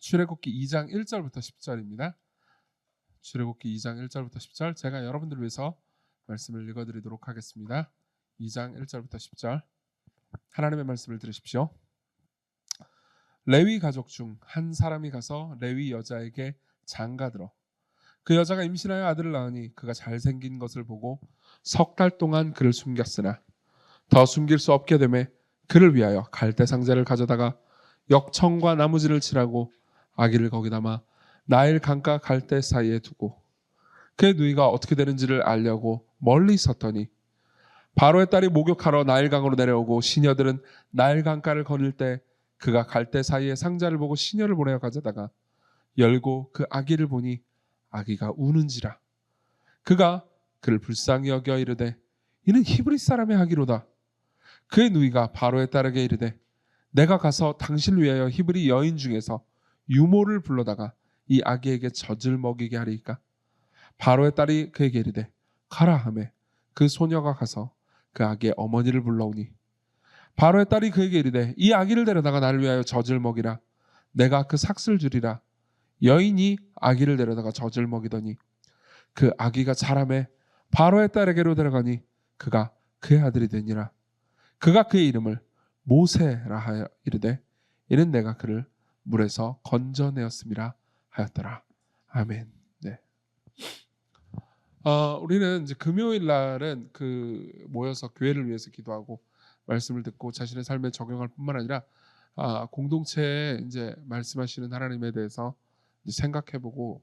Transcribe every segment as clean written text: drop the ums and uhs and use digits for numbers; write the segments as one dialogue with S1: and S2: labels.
S1: 출애굽기 2장 1절부터 10절입니다. 출애굽기 2장 1절부터 10절 제가 여러분들을 위해서 말씀을 읽어드리도록 하겠습니다. 2장 1절부터 10절 하나님의 말씀을 들으십시오. 레위 가족 중 한 사람이 가서 레위 여자에게 장가들어 그 여자가 임신하여 아들을 낳으니 그가 잘생긴 것을 보고 석 달 동안 그를 숨겼으나 더 숨길 수 없게 되매 그를 위하여 갈대 상자를 가져다가 역청과 나무질을 칠하고 아기를 거기 담아 나일 강가 갈대 사이에 두고 그의 누이가 어떻게 되는지를 알려고 멀리 섰더니 바로의 딸이 목욕하러 나일강으로 내려오고 시녀들은 나일 강가를 거닐 때 그가 갈대 사이에 상자를 보고 시녀를 보내어 가져다가 열고 그 아기를 보니 아기가 우는지라 그가 그를 불쌍히 여겨 이르되 이는 히브리 사람의 아기로다. 그의 누이가 바로의 딸에게 이르되 내가 가서 당신을 위하여 히브리 여인 중에서 유모를 불러다가 이 아기에게 젖을 먹이게 하리이까. 바로의 딸이 그에게 이르되 가라 하매 그 소녀가 가서 그 아기의 어머니를 불러오니 바로의 딸이 그에게 이르되 이 아기를 데려다가 나를 위하여 젖을 먹이라. 내가 그 삭슬 주리라. 여인이 아기를 데려다가 젖을 먹이더니 그 아기가 자라매 바로의 딸에게로 데려가니 그가 그의 아들이 되니라. 그가 그의 이름을 모세라 하여 이르되 이는 내가 그를 물에서 건져내었음이라 하였더라. 아멘. 네. 우리는 이제 금요일 날은 모여서 교회를 위해서 기도하고 말씀을 듣고 자신의 삶에 적용할 뿐만 아니라 공동체에 이제 말씀하시는 하나님에 대해서 이제 생각해보고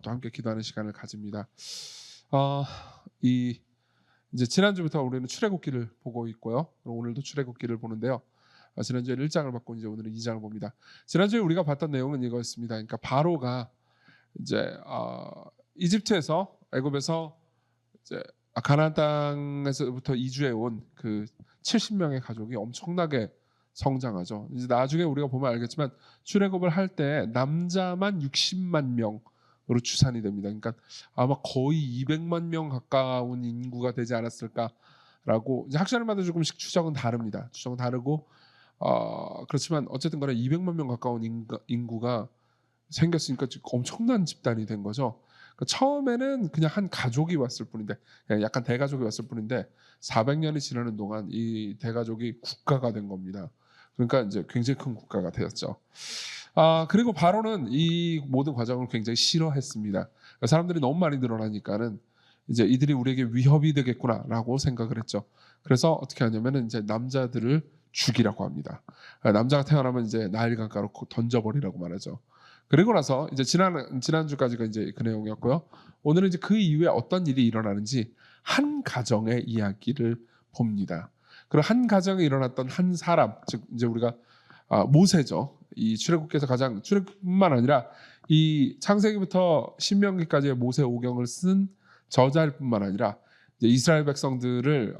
S1: 또 함께 기도하는 시간을 가집니다. 이제 지난주부터 우리는 출애굽기를 보고 있고요. 오늘도 출애굽기를 보는데요. 지난주에 1장을 받고 이제 오늘은 2장을 봅니다. 지난주에 우리가 봤던 내용은 이거였습니다. 그러니까 바로가 이제 이집트에서 애굽에서 이제 가나안 땅에서부터 이주해 온 그 70명의 가족이 엄청나게 성장하죠. 이제 나중에 우리가 보면 알겠지만 출애굽을 할 때 남자만 60만 명으로 추산이 됩니다. 그러니까 아마 거의 200만 명 가까운 인구가 되지 않았을까라고 이제 학자들마다 조금씩 추정은 다릅니다. 추정은 다르고 그렇지만 어쨌든 간에 200만 명 가까운 인구가 생겼으니까 엄청난 집단이 된 거죠. 그러니까 처음에는 그냥 한 가족이 왔을 뿐인데 약간 대가족이 왔을 뿐인데 400년이 지나는 동안 이 대가족이 국가가 된 겁니다. 그러니까 이제 굉장히 큰 국가가 되었죠. 그리고 바로는 이 모든 과정을 굉장히 싫어했습니다. 그러니까 사람들이 너무 많이 늘어나니까는 이제 이들이 우리에게 위협이 되겠구나라고 생각을 했죠. 그래서 어떻게 하냐면은 이제 남자들을 죽이라고 합니다. 남자가 태어나면 이제 나일 강가로 던져버리라고 말하죠. 그리고 나서 이제 지난주까지가 이제 그 내용이었고요. 오늘은 이제 그 이후에 어떤 일이 일어나는지 한 가정의 이야기를 봅니다. 그리고 한 가정에 일어났던 한 사람, 즉 이제 우리가 모세죠. 이 출애굽기에서 가장 출애굽뿐만 아니라 이 창세기부터 신명기까지의 모세 오경을 쓴 저자일 뿐만 아니라 이제 이스라엘 백성들을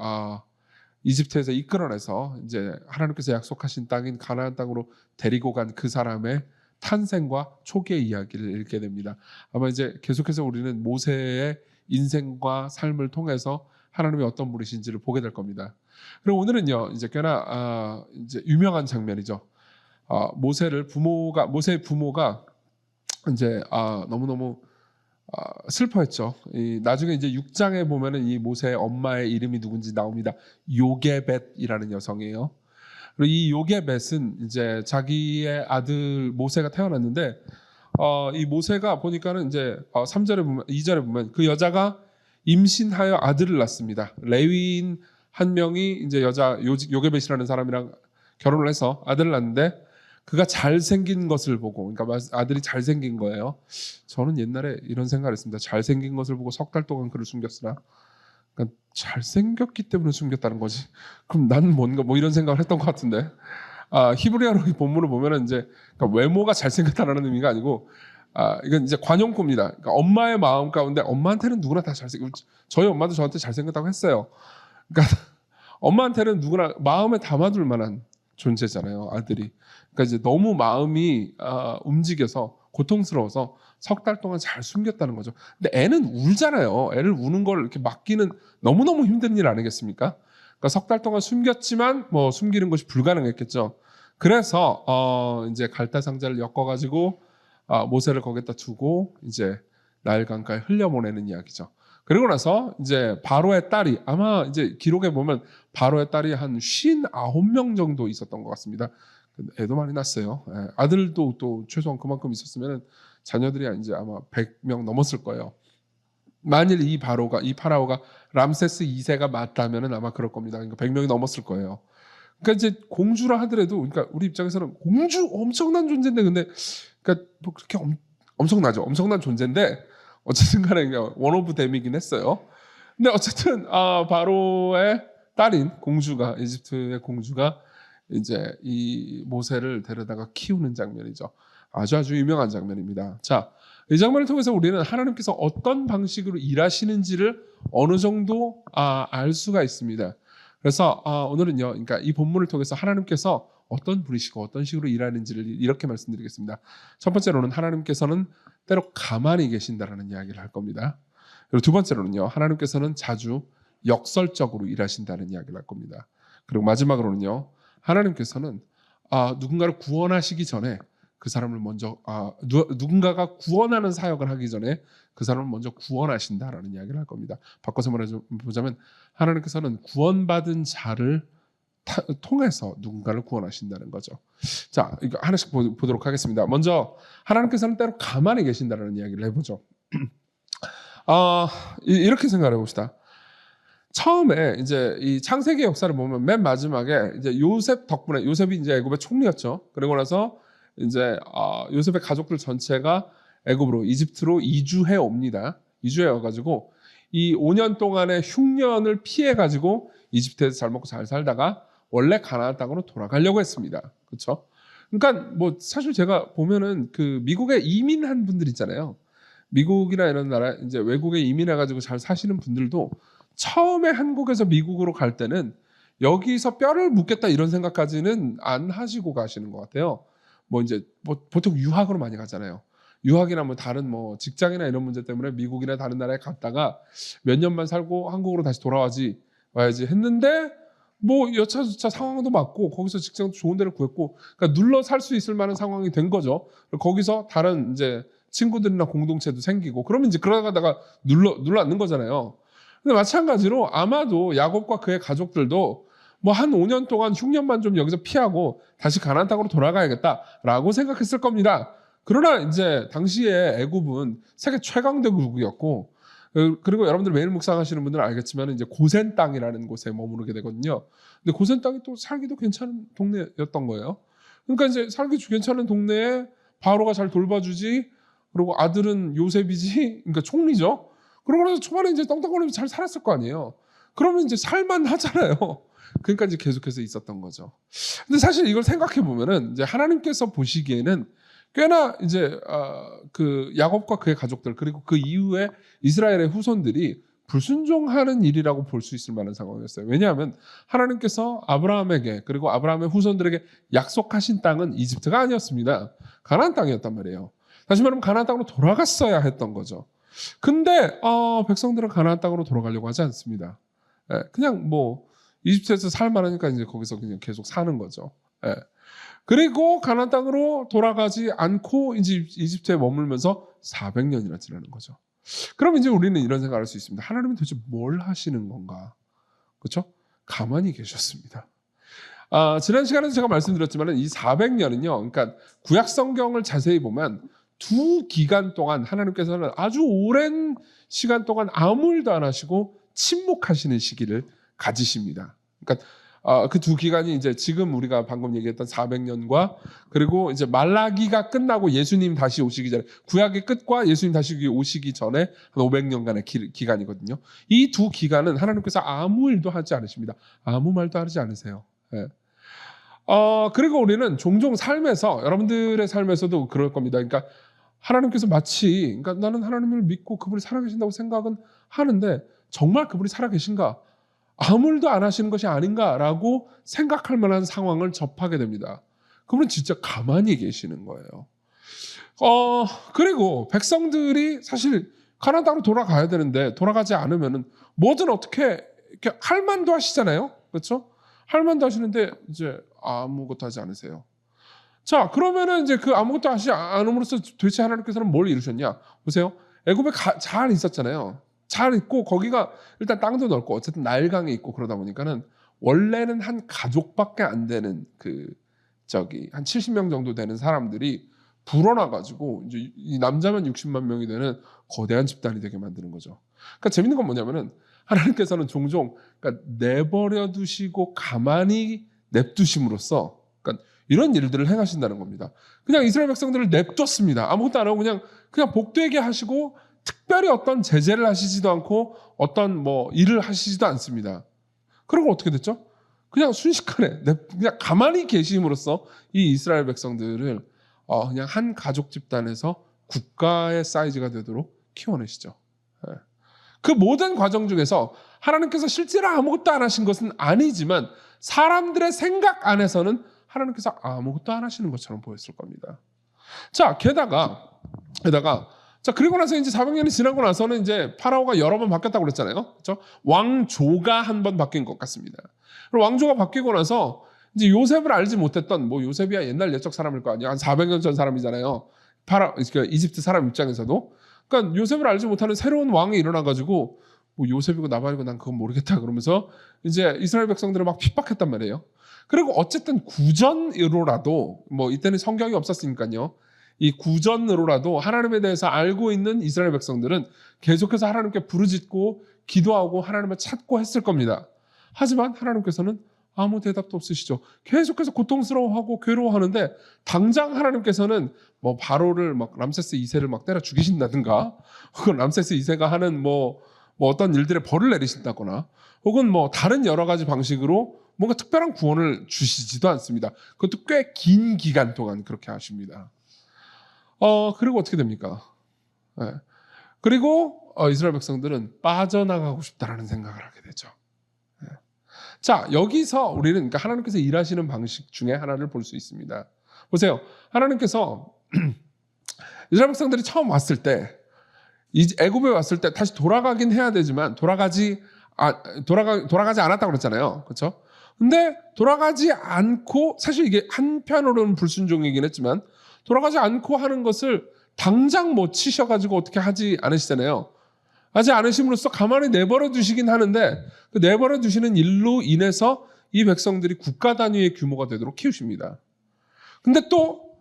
S1: 이집트에서 이끌어내서 이제 하나님께서 약속하신 땅인 가나안 땅으로 데리고 간 그 사람의 탄생과 초기의 이야기를 읽게 됩니다. 아마 이제 계속해서 우리는 모세의 인생과 삶을 통해서 하나님이 어떤 분이신지를 보게 될 겁니다. 그리고 오늘은요, 이제 꽤나 이제 유명한 장면이죠. 모세의 부모가 이제 너무너무 슬퍼했죠. 나중에 이제 6장에 보면은 이 모세의 엄마의 이름이 누군지 나옵니다. 요게벳이라는 여성이에요. 그리고 이 요게벳은 이제 자기의 아들 모세가 태어났는데 이 모세가 보니까는 이제 3절에 보면 2절에 보면 그 여자가 임신하여 아들을 낳습니다. 레위인 한 명이 이제 여자 요게벳이라는 사람이랑 결혼을 해서 아들을 낳는데 그가 잘생긴 것을 보고, 그러니까 아들이 잘생긴 거예요. 저는 옛날에 이런 생각을 했습니다. 잘생긴 것을 보고 석 달 동안 그를 숨겼으나, 그러니까 잘생겼기 때문에 숨겼다는 거지. 그럼 나는 뭔가 뭐 이런 생각을 했던 것 같은데, 히브리어로 이 본문을 보면은 이제 그러니까 외모가 잘생겼다는 의미가 아니고, 이건 이제 관용구입니다. 그러니까 엄마의 마음 가운데 엄마한테는 누구나 다 저희 엄마도 저한테 잘생겼다고 했어요. 그러니까 엄마한테는 누구나 마음에 담아둘 만한 존재잖아요, 아들이. 그러니까 이제 너무 마음이 움직여서 고통스러워서 석 달 동안 잘 숨겼다는 거죠. 근데 애는 울잖아요. 애를 우는 걸 이렇게 막기는 너무너무 힘든 일 아니겠습니까? 그러니까 석 달 동안 숨겼지만 숨기는 것이 불가능했겠죠. 그래서 이제 갈대 상자를 엮어가지고 모세를 거기다 두고 이제 나일 강가에 흘려보내는 이야기죠. 그리고 나서 이제 바로의 딸이 아마 이제 기록에 보면 바로의 딸이 한 59명 정도 있었던 것 같습니다. 애도 많이 낳았어요. 아들도 또 최소한 그만큼 있었으면 자녀들이 이제 아마 100명 넘었을 거예요. 만일 이 파라오가 람세스 2세가 맞다면은 아마 그럴 겁니다. 그러니까 100명이 넘었을 거예요. 그러니까 이제 공주라 하더라도, 그러니까 우리 입장에서는 공주 엄청난 존재인데, 근데 그러니까 뭐 그렇게 엄청나죠. 엄청난 존재인데 어쨌든 간에 원 오브 댐이긴 했어요. 근데 어쨌든 바로의 딸인 공주가, 이집트의 공주가 이제 이 모세를 데려다가 키우는 장면이죠. 아주 유명한 장면입니다. 자, 이 장면을 통해서 우리는 하나님께서 어떤 방식으로 일하시는지를 어느 정도 알 수가 있습니다. 그래서 오늘은요, 그러니까 이 본문을 통해서 하나님께서 어떤 분이시고 어떤 식으로 일하는지를 이렇게 말씀드리겠습니다. 첫 번째로는 하나님께서는 때로 가만히 계신다라는 이야기를 할 겁니다. 그리고 두 번째로는요, 하나님께서는 자주 역설적으로 일하신다는 이야기를 할 겁니다. 그리고 마지막으로는요, 하나님께서는 누군가를 구원하시기 전에 그 사람을 먼저 누군가가 구원하는 사역을 하기 전에 그 사람을 먼저 구원하신다라는 이야기를 할 겁니다. 바꿔서 말해보자면 하나님께서는 구원받은 자를 통해서 누군가를 구원하신다는 거죠. 자, 이거 하나씩 보도록 하겠습니다. 먼저 하나님께서는 때로 가만히 계신다라는 이야기를 해보죠. 이렇게 생각해 봅시다. 처음에 이제 이 창세기 역사를 보면 맨 마지막에 이제 요셉 덕분에, 요셉이 이제 애굽의 총리였죠. 그리고 나서 이제 요셉의 가족들 전체가 애굽으로, 이집트로 이주해 옵니다. 이주해 와가지고 이 5년 동안의 흉년을 피해 가지고 이집트에서 잘 먹고 잘 살다가 원래 가나안 땅으로 돌아가려고 했습니다. 그렇죠? 그러니까 뭐 사실 제가 보면은 그 미국에 이민한 분들 있잖아요. 미국이나 이런 나라 이제 외국에 이민해 가지고 잘 사시는 분들도 처음에 한국에서 미국으로 갈 때는 여기서 뼈를 묻겠다 이런 생각까지는 안 하시고 가시는 것 같아요. 뭐 이제 보통 유학으로 많이 가잖아요. 유학이나 뭐 다른 뭐 직장이나 이런 문제 때문에 미국이나 다른 나라에 갔다가 몇 년만 살고 한국으로 다시 돌아와야지 했는데 뭐 여차저차 상황도 맞고 거기서 직장도 좋은 데를 구했고, 그러니까 눌러 살 수 있을 만한 상황이 된 거죠. 거기서 다른 이제 친구들이나 공동체도 생기고 그러면 이제 그러다가 눌러 앉는 거잖아요. 근데 마찬가지로 아마도 야곱과 그의 가족들도 뭐 한 5년 동안 흉년만 좀 여기서 피하고 다시 가나안 땅으로 돌아가야겠다라고 생각했을 겁니다. 그러나 이제 당시에 애굽은 세계 최강대국이었고, 그리고 여러분들 매일 묵상하시는 분들은 알겠지만 이제 고센 땅이라는 곳에 머무르게 되거든요. 근데 고센 땅이 또 살기도 괜찮은 동네였던 거예요. 그러니까 이제 살기 괜찮은 동네에 바로가 잘 돌봐주지, 그리고 아들은 요셉이지, 그러니까 총리죠. 그러고 나서 초반에 이제 떵떵거리면서 잘 살았을 거 아니에요. 그러면 이제 살만 하잖아요. 그러니까 이제 계속해서 있었던 거죠. 근데 사실 이걸 생각해 보면은 이제 하나님께서 보시기에는 꽤나 이제 그 야곱과 그의 가족들, 그리고 그 이후에 이스라엘의 후손들이 불순종하는 일이라고 볼 수 있을 만한 상황이었어요. 왜냐하면 하나님께서 아브라함에게, 그리고 아브라함의 후손들에게 약속하신 땅은 이집트가 아니었습니다. 가나안 땅이었단 말이에요. 다시 말하면 가나안 땅으로 돌아갔어야 했던 거죠. 근데 백성들은 가나안 땅으로 돌아가려고 하지 않습니다. 그냥 뭐 이집트에서 살만하니까 이제 거기서 그냥 계속 사는 거죠. 그리고 가나안 땅으로 돌아가지 않고 이제 이집트에 머물면서 400년이나 지나는 거죠. 그럼 이제 우리는 이런 생각을 할 수 있습니다. 하나님은 도대체 뭘 하시는 건가? 그렇죠? 가만히 계셨습니다. 지난 시간에도 제가 말씀드렸지만 이 400년은요. 그러니까 구약 성경을 자세히 보면 두 기간 동안 하나님께서는 아주 오랜 시간 동안 아무 일도 안 하시고 침묵하시는 시기를 가지십니다. 그러니까 그 두 기간이 이제 지금 우리가 방금 얘기했던 400년과 그리고 이제 말라기가 끝나고 예수님 다시 오시기 전에, 구약의 끝과 예수님 다시 오시기 전에 한 500년간의 기간이거든요. 이 두 기간은 하나님께서 아무 일도 하지 않으십니다. 아무 말도 하지 않으세요. 그리고 우리는 종종 삶에서, 여러분들의 삶에서도 그럴 겁니다. 그러니까 하나님께서 마치, 그러니까 나는 하나님을 믿고 그분이 살아계신다고 생각은 하는데 정말 그분이 살아계신가? 아무 일도 안 하시는 것이 아닌가라고 생각할 만한 상황을 접하게 됩니다. 그분은 진짜 가만히 계시는 거예요. 그리고 백성들이 사실 가나안 땅으로 돌아가야 되는데 돌아가지 않으면은 뭐든 어떻게 이렇게 할 만도 하시잖아요. 그렇죠? 할 만도 하시는데 이제 아무것도 하지 않으세요. 자, 그러면은 이제 그 아무것도 하지 않음으로써 도대체 하나님께서는 뭘 이루셨냐? 보세요. 애굽에 잘 있었잖아요. 잘 있고 거기가 일단 땅도 넓고 어쨌든 나일강이 있고 그러다 보니까는 원래는 한 가족밖에 안 되는 한 70명 정도 되는 사람들이 불어나 가지고 이제 이 남자만 60만 명이 되는 거대한 집단이 되게 만드는 거죠. 그러니까 재밌는 건 뭐냐면은 하나님께서는 종종 그러니까 내버려 두시고 가만히 냅두심으로써 그러니까 이런 일들을 행하신다는 겁니다. 그냥 이스라엘 백성들을 냅뒀습니다. 아무것도 안 하고 그냥 복되게 하시고 특별히 어떤 제재를 하시지도 않고 어떤 뭐 일을 하시지도 않습니다. 그리고 어떻게 됐죠? 그냥 순식간에 그냥 가만히 계심으로써 이 이스라엘 백성들을 그냥 한 가족 집단에서 국가의 사이즈가 되도록 키워내시죠. 예. 그 모든 과정 중에서 하나님께서 실제로 아무것도 안 하신 것은 아니지만 사람들의 생각 안에서는 하나님께서 아무것도 안 하시는 것처럼 보였을 겁니다. 자, 게다가 자, 그리고 나서 이제 400년이 지나고 나서는 이제 파라오가 여러 번 바뀌었다고 그랬잖아요. 그렇죠? 왕조가 한 번 바뀐 것 같습니다. 그리고 왕조가 바뀌고 나서 이제 요셉을 알지 못했던 뭐 요셉이야 옛날 옛적 사람일 거 아니야. 한 400년 전 사람이잖아요. 그러니까 이집트 사람 입장에서도. 그러니까 요셉을 알지 못하는 새로운 왕이 일어나 가지고 뭐 요셉이고 나발이고 난 그건 모르겠다 그러면서 이제 이스라엘 백성들을 막 핍박했단 말이에요. 그리고 어쨌든 구전으로라도 뭐 이때는 성경이 없었으니까요. 이 구전으로라도 하나님에 대해서 알고 있는 이스라엘 백성들은 계속해서 하나님께 부르짖고 기도하고 하나님을 찾고 했을 겁니다. 하지만 하나님께서는 아무 대답도 없으시죠. 계속해서 고통스러워하고 괴로워하는데 당장 하나님께서는 뭐 바로를 막 람세스 2세를 막 때려 죽이신다든가 혹은 람세스 2세가 하는 뭐 어떤 일들에 벌을 내리신다거나 혹은 뭐 다른 여러 가지 방식으로 뭔가 특별한 구원을 주시지도 않습니다. 그것도 꽤 긴 기간 동안 그렇게 하십니다. 그리고 어떻게 됩니까? 네. 그리고 이스라엘 백성들은 빠져나가고 싶다라는 생각을 하게 되죠. 네. 자, 여기서 우리는 그러니까 하나님께서 일하시는 방식 중에 하나를 볼 수 있습니다. 보세요. 하나님께서 이스라엘 백성들이 처음 왔을 때, 애굽에 왔을 때 다시 돌아가긴 해야 되지만 돌아가지 않았다고 그랬잖아요. 그렇죠? 근데 돌아가지 않고 사실 이게 한편으로는 불순종이긴 했지만 돌아가지 않고 하는 것을 당장 못 치셔가지고 어떻게 하지 않으시잖아요. 하지 않으심으로써 가만히 내버려 두시긴 하는데 그 내버려 두시는 일로 인해서 이 백성들이 국가 단위의 규모가 되도록 키우십니다. 근데 또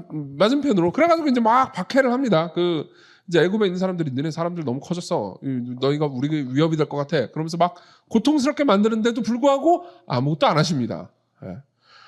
S1: 맞은편으로 그래가지고 이제 막 박해를 합니다. 이제 애굽에 있는 사람들이 너네 사람들 너무 커졌어. 너희가 우리 위협이 될 것 같아. 그러면서 막 고통스럽게 만드는데도 불구하고 아무것도 안 하십니다. 예.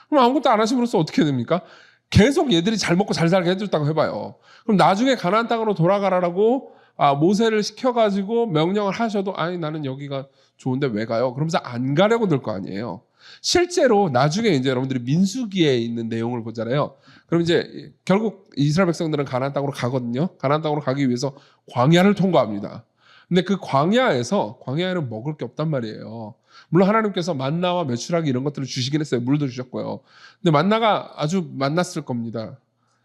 S1: 그럼 아무것도 안 하심으로써 어떻게 됩니까? 계속 얘들이 잘 먹고 잘 살게 해줬다고 해봐요. 그럼 나중에 가나안 땅으로 돌아가라고 모세를 시켜가지고 명령을 하셔도 아니 나는 여기가 좋은데 왜 가요? 그러면서 안 가려고 들 거 아니에요. 실제로 나중에 이제 여러분들이 민수기에 있는 내용을 보잖아요. 그럼 이제 결국 이스라엘 백성들은 가나안 땅으로 가거든요. 가나안 땅으로 가기 위해서 광야를 통과합니다. 근데 그 광야에는 먹을 게 없단 말이에요. 물론 하나님께서 만나와 메추라기 이런 것들을 주시긴 했어요. 물도 주셨고요. 근데 만나가 아주 만났을 겁니다.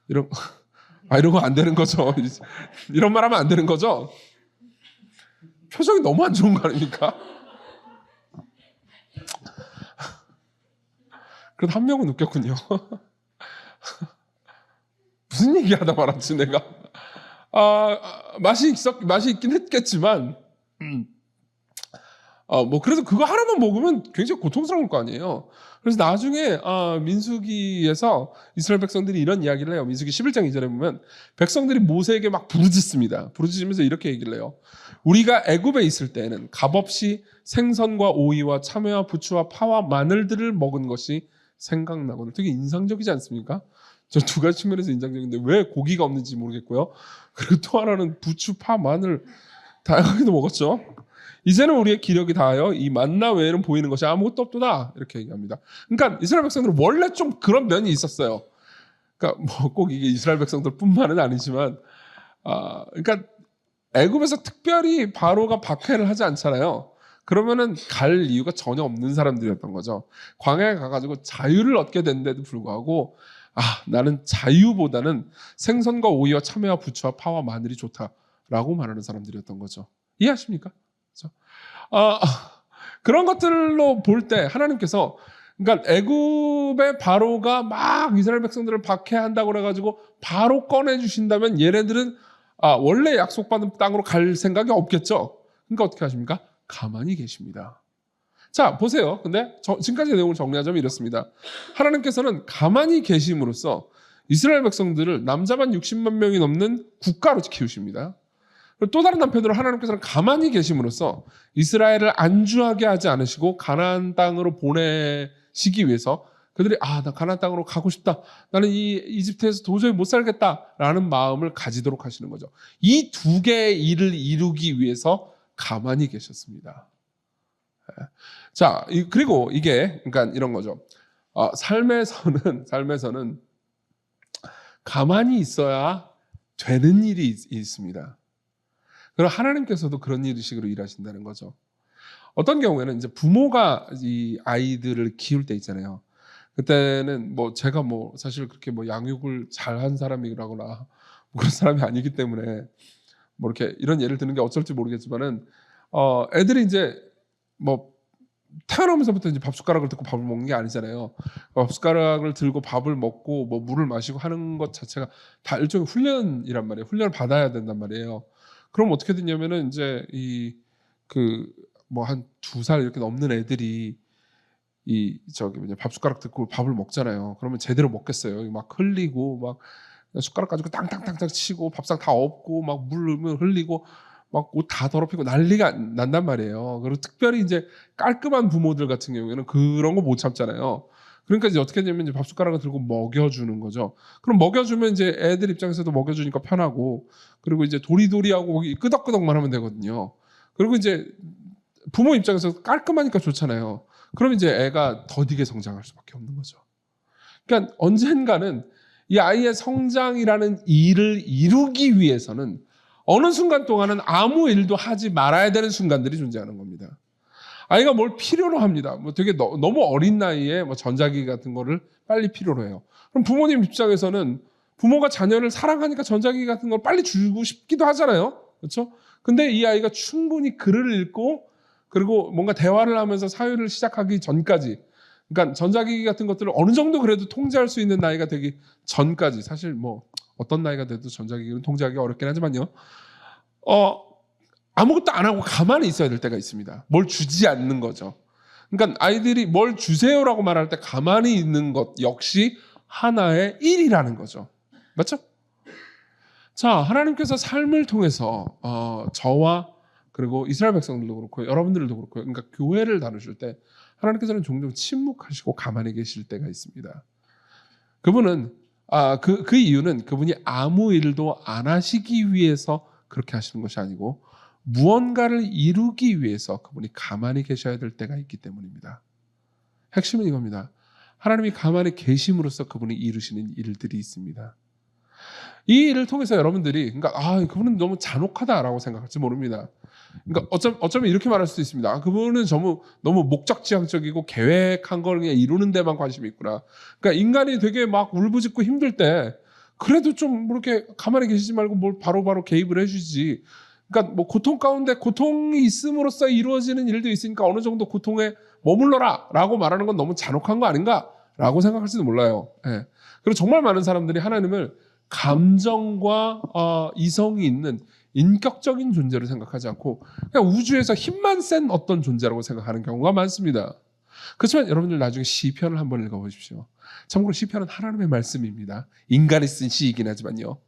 S1: 이런 거 안 되는 거죠. 이런 말 하면 안 되는 거죠. 표정이 너무 안 좋은 거 아닙니까? 그래도 한 명은 웃겼군요. 무슨 얘기하다 말았지 내가. 맛이 있긴 했겠지만 뭐 그래서 그거 하나만 먹으면 굉장히 고통스러울 거 아니에요. 그래서 나중에 민수기에서 이스라엘 백성들이 이런 이야기를 해요. 민수기 11장 2절에 보면 백성들이 모세에게 막 부르짖습니다. 부르짖으면서 이렇게 얘기를 해요. 우리가 애굽에 있을 때에는 값없이 생선과 오이와 참외와 부추와 파와 마늘들을 먹은 것이 생각나거든요. 되게 인상적이지 않습니까? 저 두 가지 측면에서 인상적인데 왜 고기가 없는지 모르겠고요. 그리고 또 하나는 부추, 파, 마늘 다양하게도 먹었죠. 이제는 우리의 기력이 다하여 이 만나 외에는 보이는 것이 아무것도 없도다 이렇게 얘기합니다. 그러니까 이스라엘 백성들은 원래 좀 그런 면이 있었어요. 그러니까 뭐 꼭 이게 이스라엘 백성들뿐만은 아니지만, 그러니까 애굽에서 특별히 바로가 박해를 하지 않잖아요. 그러면은 갈 이유가 전혀 없는 사람들이었던 거죠. 광야에 가가지고 자유를 얻게 됐는데도 불구하고 나는 자유보다는 생선과 오이와 참외와 부추와 파와 마늘이 좋다라고 말하는 사람들이었던 거죠. 이해하십니까? 그렇죠? 그런 것들로 볼 때 하나님께서 그러니까 애굽의 바로가 막 이스라엘 백성들을 박해한다고 그래가지고 바로 꺼내주신다면 얘네들은 원래 약속받은 땅으로 갈 생각이 없겠죠. 그러니까 어떻게 하십니까? 가만히 계십니다. 자, 보세요. 근데 지금까지 내용을 정리하자면 이렇습니다. 하나님께서는 가만히 계심으로써 이스라엘 백성들을 남자만 60만 명이 넘는 국가로 키우십니다. 또 다른 한편으로 하나님께서는 가만히 계심으로써 이스라엘을 안주하게 하지 않으시고 가나안 땅으로 보내시기 위해서 그들이 나 가나안 땅으로 가고 싶다. 나는 이 이집트에서 도저히 못 살겠다라는 마음을 가지도록 하시는 거죠. 이 두 개의 일을 이루기 위해서 가만히 계셨습니다. 자, 그리고 이게 그러니까 이런 거죠. 삶에서는 가만히 있어야 되는 일이 있습니다. 그럼 하나님께서도 그런 일식으로 일하신다는 거죠. 어떤 경우에는 이제 부모가 이 아이들을 키울 때 있잖아요. 그때는 제가 사실 그렇게 양육을 잘한 사람이라거나 그런 사람이 아니기 때문에 이렇게 이런 예를 드는 게 어쩔지 모르겠지만은 애들이 이제 태어나면서부터 이제 밥 숟가락을 들고 밥을 먹는 게 아니잖아요. 밥 숟가락을 들고 밥을 먹고 물을 마시고 하는 것 자체가 다 일종의 훈련이란 말이에요. 훈련을 받아야 된단 말이에요. 그럼 어떻게 되냐면은 이제 한 2살 이렇게 넘는 애들이 밥 숟가락 들고 밥을 먹잖아요. 그러면 제대로 먹겠어요. 막 흘리고 막 숟가락 가지고 땅땅땅땅 치고 밥상 다 엎고 막 물 흘리고 막 옷 다 더럽히고 난리가 난단 말이에요. 그리고 특별히 이제 깔끔한 부모들 같은 경우에는 그런 거 못 참잖아요. 그러니까 이제 어떻게 하냐면 이제 밥 숟가락을 들고 먹여주는 거죠. 그럼 먹여주면 이제 애들 입장에서도 먹여주니까 편하고, 그리고 이제 도리도리하고 거기 끄덕끄덕만 하면 되거든요. 그리고 이제 부모 입장에서 깔끔하니까 좋잖아요. 그럼 이제 애가 더디게 성장할 수밖에 없는 거죠. 그러니까 언젠가는 이 아이의 성장이라는 일을 이루기 위해서는 어느 순간 동안은 아무 일도 하지 말아야 되는 순간들이 존재하는 겁니다. 아이가 뭘 필요로 합니다. 되게 너무 어린 나이에 전자기기 같은 거를 빨리 필요로 해요. 그럼 부모님 입장에서는 부모가 자녀를 사랑하니까 전자기기 같은 걸 빨리 주고 싶기도 하잖아요. 그렇죠? 근데 이 아이가 충분히 글을 읽고 그리고 뭔가 대화를 하면서 사회를 시작하기 전까지, 그러니까 전자기기 같은 것들을 어느 정도 그래도 통제할 수 있는 나이가 되기 전까지, 사실 어떤 나이가 돼도 전자기기는 통제하기가 어렵긴 하지만요. 아무것도 안 하고 가만히 있어야 될 때가 있습니다. 뭘 주지 않는 거죠. 그러니까 아이들이 뭘 주세요라고 말할 때 가만히 있는 것 역시 하나의 일이라는 거죠. 맞죠? 자, 하나님께서 삶을 통해서 저와 그리고 이스라엘 백성들도 그렇고 여러분들도 그렇고, 그러니까 교회를 다루실 때 하나님께서는 종종 침묵하시고 가만히 계실 때가 있습니다. 그분은 그 이유는 그분이 아무 일도 안 하시기 위해서 그렇게 하시는 것이 아니고 무언가를 이루기 위해서 그분이 가만히 계셔야 될 때가 있기 때문입니다. 핵심은 이겁니다. 하나님이 가만히 계심으로써 그분이 이루시는 일들이 있습니다. 이 일을 통해서 여러분들이 그분은 너무 잔혹하다라고 생각할지 모릅니다. 그러니까 어쩌면 이렇게 말할 수도 있습니다. 그분은 너무 목적지향적이고 계획한 걸 그냥 이루는 데만 관심이 있구나. 그러니까 인간이 되게 막 울부짖고 힘들 때 그래도 좀 이렇게 가만히 계시지 말고 뭘 바로바로 개입을 해주지. 그러니까 고통 가운데 고통이 있음으로써 이루어지는 일도 있으니까 어느 정도 고통에 머물러라라고 말하는 건 너무 잔혹한 거 아닌가라고 생각할지도 몰라요. 예. 그리고 정말 많은 사람들이 하나님을 감정과 이성이 있는 인격적인 존재로 생각하지 않고 그냥 우주에서 힘만 센 어떤 존재라고 생각하는 경우가 많습니다. 그렇지만 여러분들 나중에 시편을 한번 읽어보십시오. 참고로 시편은 하나님의 말씀입니다. 인간이 쓴 시이긴 하지만요.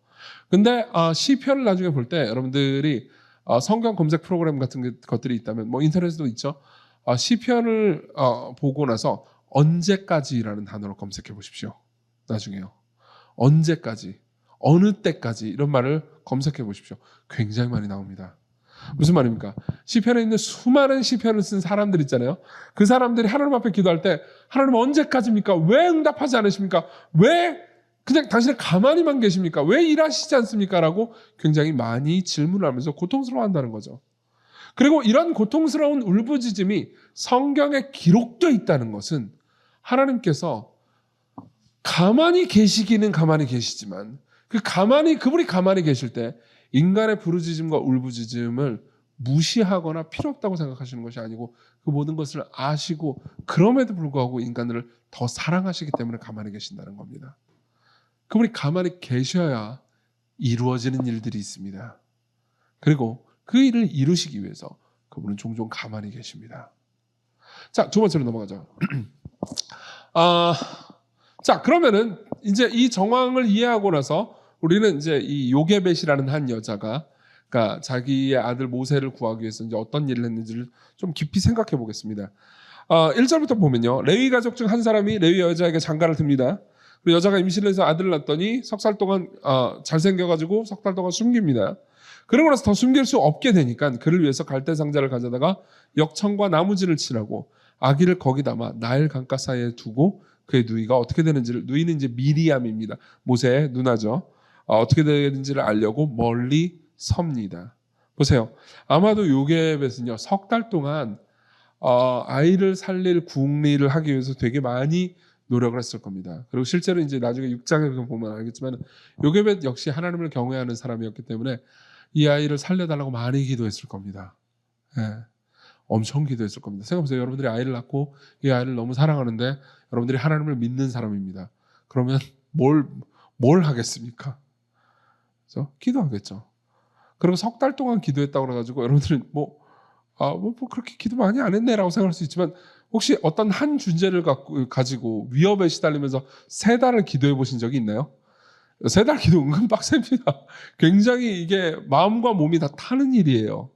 S1: 근데 시편을 나중에 볼 때 여러분들이 성경 검색 프로그램 같은 것들이 있다면 인터넷에도 있죠. 시편을 보고 나서 언제까지라는 단어로 검색해 보십시오. 나중에요. 언제까지, 어느 때까지 이런 말을 검색해 보십시오. 굉장히 많이 나옵니다. 무슨 말입니까? 시편에 있는 수많은 시편을 쓴 사람들 있잖아요. 그 사람들이 하나님 앞에 기도할 때 하나님 언제까지입니까? 왜 응답하지 않으십니까? 왜 그냥 당신은 가만히만 계십니까? 왜 일하시지 않습니까? 라고 굉장히 많이 질문을 하면서 고통스러워한다는 거죠. 그리고 이런 고통스러운 울부짖음이 성경에 기록되어 있다는 것은 하나님께서 가만히 계시기는 가만히 계시지만 그분이 가만히 계실 때 인간의 부르짖음과 울부짖음을 무시하거나 필요 없다고 생각하시는 것이 아니고 그 모든 것을 아시고 그럼에도 불구하고 인간들을 더 사랑하시기 때문에 가만히 계신다는 겁니다. 그분이 가만히 계셔야 이루어지는 일들이 있습니다. 그리고 그 일을 이루시기 위해서 그분은 종종 가만히 계십니다. 자, 두 번째로 넘어가죠. 자, 그러면은 이제 이 정황을 이해하고 나서 우리는 이제 이 요게벳이라는 한 여자가 그러니까 자기의 아들 모세를 구하기 위해서 이제 어떤 일을 했는지를 좀 깊이 생각해 보겠습니다. 1절부터 보면요. 레위 가족 중 한 사람이 레위 여자에게 장가를 듭니다. 그리고 여자가 임신을 해서 아들을 낳았더니 석 달 동안 잘생겨가지고 석 달 동안 숨깁니다. 그러고 나서 더 숨길 수 없게 되니까 그를 위해서 갈대 상자를 가져다가 역청과 나무진을 칠하고 아기를 거기 담아 나일 강가 사이에 두고 그의 누이가 어떻게 되는지를, 누이는 이제 미리암입니다. 모세의 누나죠. 어떻게 되는지를 알려고 멀리 섭니다. 보세요. 아마도 요게벳은요, 석 달 동안 아이를 살릴 궁리를 하기 위해서 되게 많이 노력을 했을 겁니다. 그리고 실제로 이제 나중에 6장에 보면 알겠지만 요게벳 역시 하나님을 경외하는 사람이었기 때문에 이 아이를 살려달라고 많이 기도했을 겁니다. 예, 엄청 기도했을 겁니다. 생각해보세요. 여러분들이 아이를 낳고 이 아이를 너무 사랑하는데 여러분들이 하나님을 믿는 사람입니다. 그러면 뭘 하겠습니까? 그래서 기도하겠죠. 그리고 석 달 동안 기도했다고 그래가지고 여러분들은 뭐 그렇게 기도 많이 안 했네라고 생각할 수 있지만 혹시 어떤 한 주제를 가지고 위협에 시달리면서 3달을 기도해 보신 적이 있나요? 3달 기도 은근 빡셉니다. 굉장히 이게 마음과 몸이 다 타는 일이에요.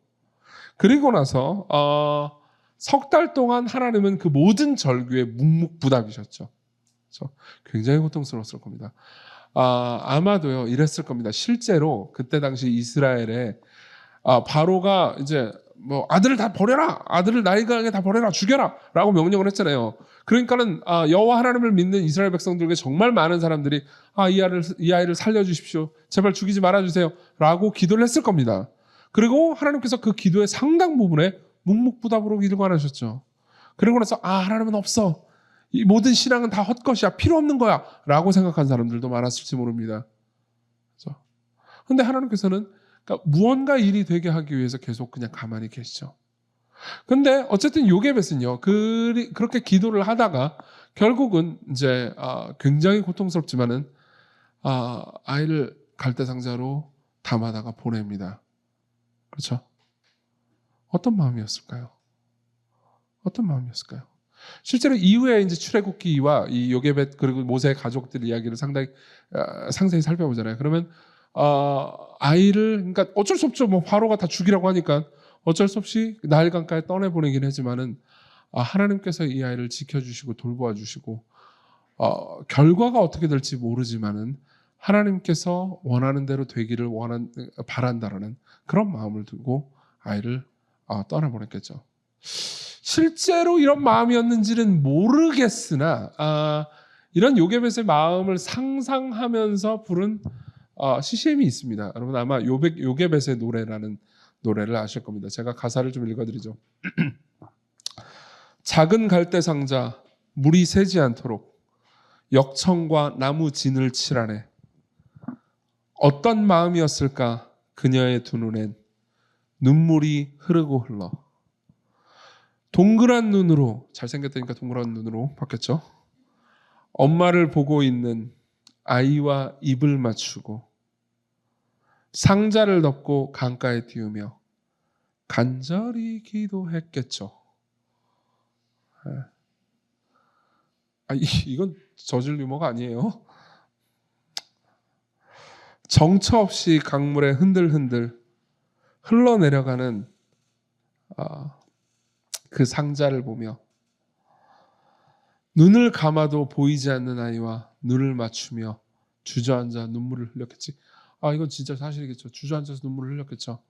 S1: 그리고 나서 석 달 동안 하나님은 그 모든 절규에 묵묵부답이셨죠. 그래서 굉장히 고통스러웠을 겁니다. 아마도요 이랬을 겁니다. 실제로 그때 당시 이스라엘에 바로가 이제 뭐 아들을 다 버려라, 아들을 나일강에 다 버려라, 죽여라 라고 명령을 했잖아요. 그러니까는 여호와 하나님을 믿는 이스라엘 백성들에게 정말 많은 사람들이 이 아이를 살려주십시오, 제발 죽이지 말아주세요 라고 기도를 했을 겁니다. 그리고 하나님께서 그 기도의 상당 부분에 묵묵부답으로 일관하셨죠. 그리고 나서 하나님은 없어, 이 모든 신앙은 다 헛것이야, 필요 없는 거야 라고 생각한 사람들도 많았을지 모릅니다. 그런데 하나님께서는 그러니까 무언가 일이 되게 하기 위해서 계속 그냥 가만히 계시죠. 근데 어쨌든 요게벳은요, 그렇게 기도를 하다가 결국은 이제 굉장히 고통스럽지만은 아이를 갈대 상자로 담아다가 보냅니다. 그렇죠? 어떤 마음이었을까요? 어떤 마음이었을까요? 실제로 이후에 이제 출애굽기와 이 요게벳 그리고 모세의 가족들 이야기를 상세히 살펴보잖아요. 그러면 아이를, 그러니까 어쩔 수 없죠. 뭐 바로가 다 죽이라고 하니까 어쩔 수 없이 나일 강가에 떠내보내긴 하지만은 하나님께서 이 아이를 지켜주시고 돌보아 주시고 결과가 어떻게 될지 모르지만은 하나님께서 원하는 대로 되기를 바란다라는 그런 마음을 두고 아이를 떠나보냈겠죠. 실제로 이런 마음이었는지는 모르겠으나 이런 요게벳의 마음을 상상하면서 부른 CCM이 있습니다. 여러분 아마 요게벳의 노래라는 노래를 아실 겁니다. 제가 가사를 좀 읽어드리죠. 작은 갈대 상자 물이 새지 않도록 역청과 나무 진을 칠하네. 어떤 마음이었을까 그녀의 두 눈엔 눈물이 흐르고 흘러. 동그란 눈으로, 잘생겼다니까 동그란 눈으로 바뀌었죠. 엄마를 보고 있는 아이와 입을 맞추고 상자를 덮고 강가에 띄우며 간절히 기도했겠죠. 이건 저질 유머가 아니에요. 정처 없이 강물에 흔들흔들 흘러내려가는 그 상자를 보며 눈을 감아도 보이지 않는 아이와 눈을 맞추며 주저앉아 눈물을 흘렸겠지. 이건 진짜 사실이겠죠. 주저앉아서 눈물을 흘렸겠죠.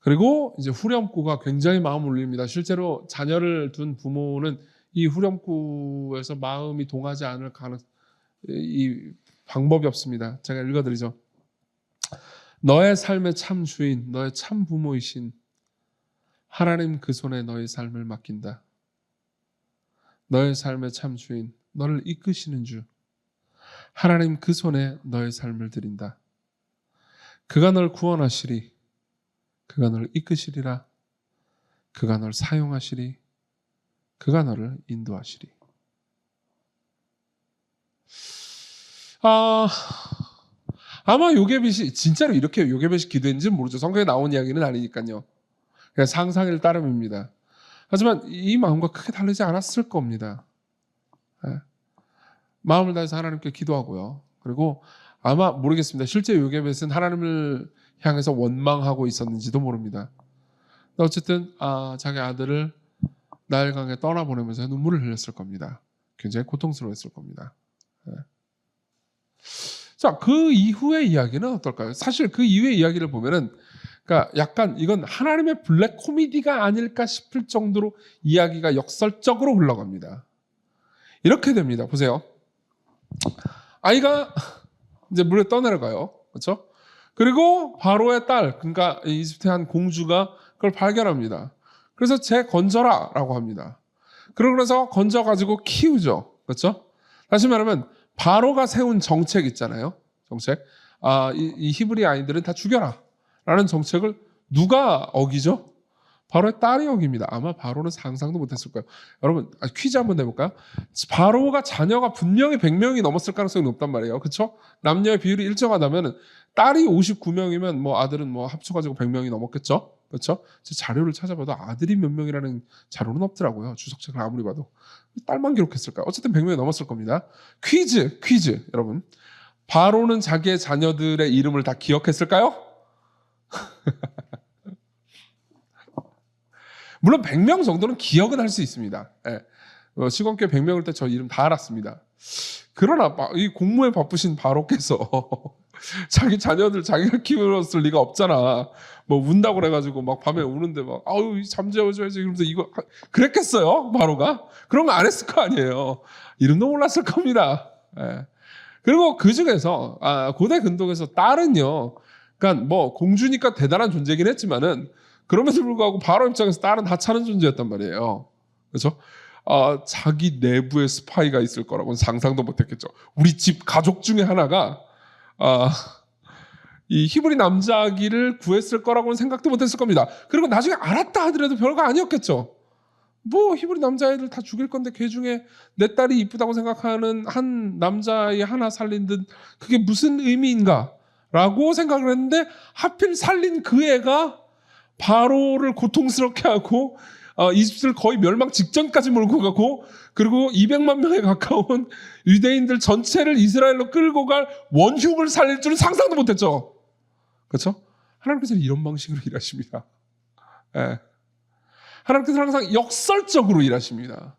S1: 그리고 이제 후렴구가 굉장히 마음을 울립니다. 실제로 자녀를 둔 부모는 이 후렴구에서 마음이 동하지 않을 이 방법이 없습니다. 제가 읽어드리죠. 너의 삶의 참 주인, 너의 참 부모이신 하나님 그 손에 너의 삶을 맡긴다. 너의 삶의 참 주인, 너를 이끄시는 주 하나님 그 손에 너의 삶을 드린다. 그가 널 구원하시리. 그가 너를 이끄시리라. 그가 너를 사용하시리. 그가 너를 인도하시리. 아마 요게벳이 진짜로 이렇게 요게벳이 기도했는지는 모르죠. 성경에 나온 이야기는 아니니까요. 그냥 상상일 따름입니다. 하지만 이 마음과 크게 다르지 않았을 겁니다. 마음을 다해서 하나님께 기도하고요. 그리고 아마 모르겠습니다. 실제 요게벳은 하나님을 향해서 원망하고 있었는지도 모릅니다. 어쨌든 자기 아들을 나일강에 떠나보내면서 눈물을 흘렸을 겁니다. 굉장히 고통스러웠을 겁니다. 자, 그 이후의 이야기는 어떨까요? 사실 그 이후의 이야기를 보면은, 그러니까 약간 이건 하나님의 블랙 코미디가 아닐까 싶을 정도로 이야기가 역설적으로 흘러갑니다. 이렇게 됩니다. 보세요. 아이가 이제 물에 떠내려가요. 그렇죠? 그리고 바로의 딸, 그러니까 이집트의 한 공주가 그걸 발견합니다. 그래서 쟤 건져라 라고 합니다. 그러면서 건져가지고 키우죠. 그렇죠? 다시 말하면 바로가 세운 정책 있잖아요. 정책. 이 히브리 아이들은 다 죽여라 라는 정책을 누가 어기죠? 바로의 딸이 어깁니다. 아마 바로는 상상도 못했을 거예요. 여러분 퀴즈 한번 내볼까요? 바로가 자녀가 분명히 100명이 넘었을 가능성이 높단 말이에요. 그렇죠? 남녀의 비율이 일정하다면 딸이 59명이면 뭐 아들은 뭐 합쳐가지고 100명이 넘었겠죠? 그렇죠? 자료를 찾아봐도 아들이 몇 명이라는 자료는 없더라고요. 주석책을 아무리 봐도. 딸만 기록했을까요? 어쨌든 100명이 넘었을 겁니다. 퀴즈 여러분. 바로는 자기의 자녀들의 이름을 다 기억했을까요? 물론 100명 정도는 기억은 할 수 있습니다. 시건교회 100명일 때 저 이름 다 알았습니다. 그러나 이 공무에 바쁘신 바로께서 자기 자녀들 자기가 키웠을 리가 없잖아. 뭐 운다고 그래가지고 막 밤에 우는데 막 아유 잠재워줘야지 이러면서 이거 그랬겠어요? 바로가? 그런 거 안 했을 거 아니에요. 이름도 몰랐을 겁니다. 그리고 그 중에서 고대 근동에서 딸은요, 그러니까 뭐 공주니까 대단한 존재긴 했지만은 그럼에도 불구하고 바로 입장에서 딸은 하찮은 존재였단 말이에요. 그렇죠? 자기 내부에 스파이가 있을 거라고는 상상도 못했겠죠. 우리 집 가족 중에 하나가 이 히브리 남자아기를 구했을 거라고는 생각도 못했을 겁니다. 그리고 나중에 알았다 하더라도 별거 아니었겠죠. 뭐 히브리 남자아이들 다 죽일 건데 그 중에 내 딸이 이쁘다고 생각하는 한 남자아이 하나 살린 듯 그게 무슨 의미인가 라고 생각을 했는데 하필 살린 그 애가 바로를 고통스럽게 하고 이집트를 거의 멸망 직전까지 몰고 가고 그리고 200만 명에 가까운 유대인들 전체를 이스라엘로 끌고 갈 원흉을 살릴 줄은 상상도 못했죠. 그렇죠? 하나님께서는 이런 방식으로 일하십니다. 하나님께서는 항상 역설적으로 일하십니다.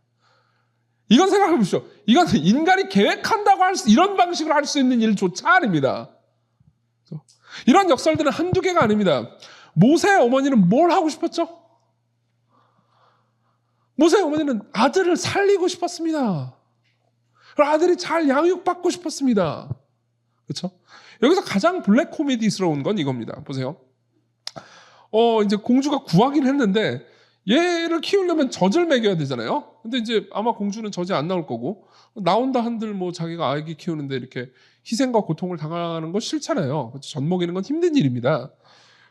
S1: 이건 생각해 보십시오. 이건 인간이 계획한다고 이런 방식으로 할 수 있는 일조차 아닙니다. 이런 역설들은 한두 개가 아닙니다. 모세의 어머니는 뭘 하고 싶었죠? 모세의 어머니는 아들을 살리고 싶었습니다. 아들이 잘 양육받고 싶었습니다. 그렇죠? 여기서 가장 블랙 코미디스러운 건 이겁니다. 보세요. 이제 공주가 구하긴 했는데 얘를 키우려면 젖을 먹여야 되잖아요. 근데 이제 아마 공주는 젖이 안 나올 거고 나온다 한들 뭐 자기가 아기 키우는데 이렇게 희생과 고통을 당하는 거 싫잖아요. 젖 먹이는 건 힘든 일입니다.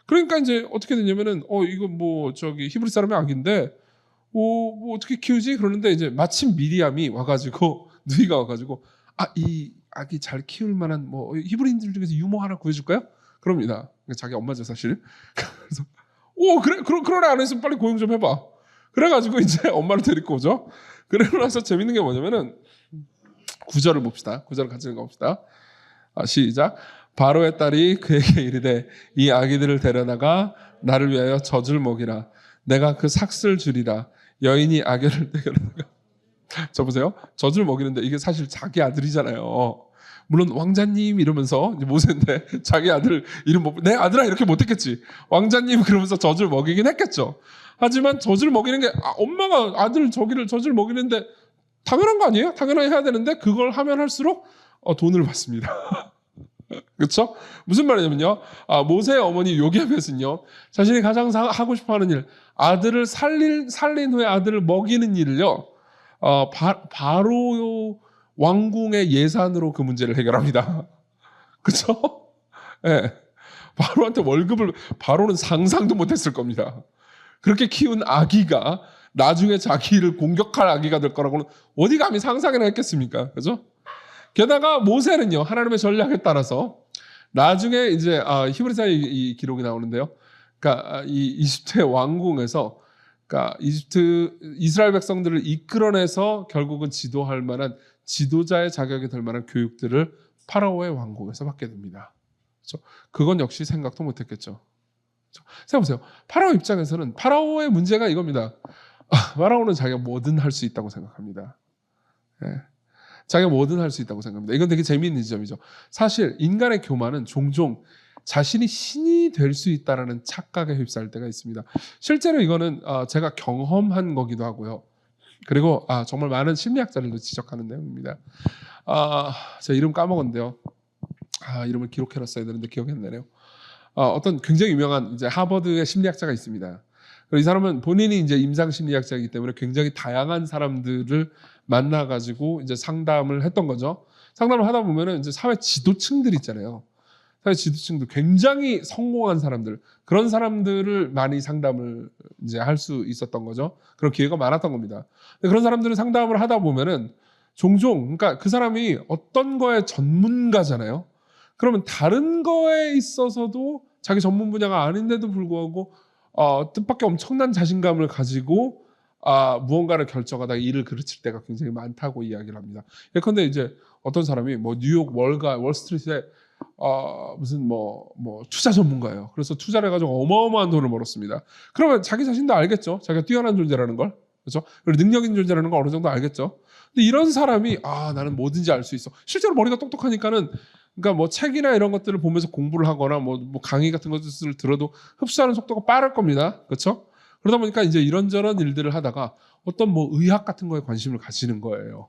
S1: 그러니까 이제 어떻게 되냐면은 이거 뭐 저기 히브리 사람의 아기인데 뭐 어떻게 키우지? 그러는데 이제 마침 미리암이 와가지고 누이가 와가지고 이 아기 잘 키울 만한 뭐 히브리인들 중에서 유모 하나 구해줄까요? 그럽니다. 자기 엄마죠 사실. 그래서 그래 그러네 안 했으면 빨리 고용 좀 해봐. 그래가지고 이제 엄마를 데리고 오죠. 그러고 나서 재밌는 게 뭐냐면은 구절을 봅시다. 구절을 같이 읽어봅시다. 시작. 바로의 딸이 그에게 이르되 이 아기들을 데려다가 나를 위하여 젖을 먹이라. 내가 그 삭슬 주리라. 여인이 아기를 데려다가 저 보세요. 젖을 먹이는데 이게 사실 자기 아들이잖아요. 물론 왕자님 이러면서 모세인데 자기 아들 이름 내 아들아 이렇게 못했겠지. 왕자님 그러면서 젖을 먹이긴 했겠죠. 하지만 젖을 먹이는 게 엄마가 아들 젖을 먹이는데 당연한 거 아니에요? 당연하게 해야 되는데 그걸 하면 할수록 돈을 받습니다. 그렇죠? 무슨 말이냐면요. 모세의 어머니 요게벳은요. 자신이 가장 하고 싶어하는 일, 아들을 살린 후에 아들을 먹이는 일을요. 바로 왕궁의 예산으로 그 문제를 해결합니다. 그렇죠? 네. 바로한테 월급을 바로는 상상도 못했을 겁니다. 그렇게 키운 아기가 나중에 자기를 공격할 아기가 될 거라고는 어디 감히 상상이나 했겠습니까? 그죠? 게다가 모세는요, 하나님의 전략에 따라서 나중에 이제 히브리서에 이 기록이 나오는데요. 그러니까 이 이집트의 왕궁에서 그러니까 이스라엘 백성들을 이끌어내서 결국은 지도할 만한 지도자의 자격이 될 만한 교육들을 파라오의 왕궁에서 받게 됩니다. 그렇죠? 그건 역시 생각도 못했겠죠. 그렇죠? 생각해보세요. 파라오 입장에서는 파라오의 문제가 이겁니다. 파라오는 자기가 뭐든 할 수 있다고 생각합니다. 예. 자기가 뭐든 할 수 있다고 생각합니다. 이건 되게 재미있는 지점이죠. 사실 인간의 교만은 종종 자신이 신이 될 수 있다는 착각에 휩싸일 때가 있습니다. 실제로 이거는 제가 경험한 거기도 하고요. 그리고 정말 많은 심리학자들도 지적하는 내용입니다. 제 이름 까먹었는데요. 이름을 기록해놨어야 되는데 기억이 안 나네요. 어떤 굉장히 유명한 이제 하버드의 심리학자가 있습니다. 이 사람은 본인이 이제 임상 심리학자이기 때문에 굉장히 다양한 사람들을 만나가지고 이제 상담을 했던 거죠. 상담을 하다 보면은 이제 사회 지도층들 있잖아요. 사회 지도층도 굉장히 성공한 사람들, 그런 사람들을 많이 상담을 이제 할 수 있었던 거죠. 그런 기회가 많았던 겁니다. 그런 사람들을 상담을 하다 보면은 종종, 그러니까 그 사람이 어떤 거에 전문가잖아요. 그러면 다른 거에 있어서도 자기 전문 분야가 아닌데도 불구하고 뜻밖의 엄청난 자신감을 가지고 무언가를 결정하다가 일을 그르칠 때가 굉장히 많다고 이야기를 합니다. 예컨대 이제 어떤 사람이 뭐 뉴욕 월스트리트에 무슨 뭐 투자 전문가예요. 그래서 투자를 해가지고 어마어마한 돈을 벌었습니다. 그러면 자기 자신도 알겠죠. 자기가 뛰어난 존재라는 걸, 그렇죠? 그리고 능력 있는 존재라는 걸 어느 정도 알겠죠. 근데 이런 사람이 나는 뭐든지 알 수 있어. 실제로 머리가 똑똑하니까는, 그러니까 뭐 책이나 이런 것들을 보면서 공부를 하거나 뭐 강의 같은 것들을 들어도 흡수하는 속도가 빠를 겁니다. 그렇죠? 그러다 보니까 이제 이런저런 일들을 하다가 어떤 뭐 의학 같은 거에 관심을 가지는 거예요.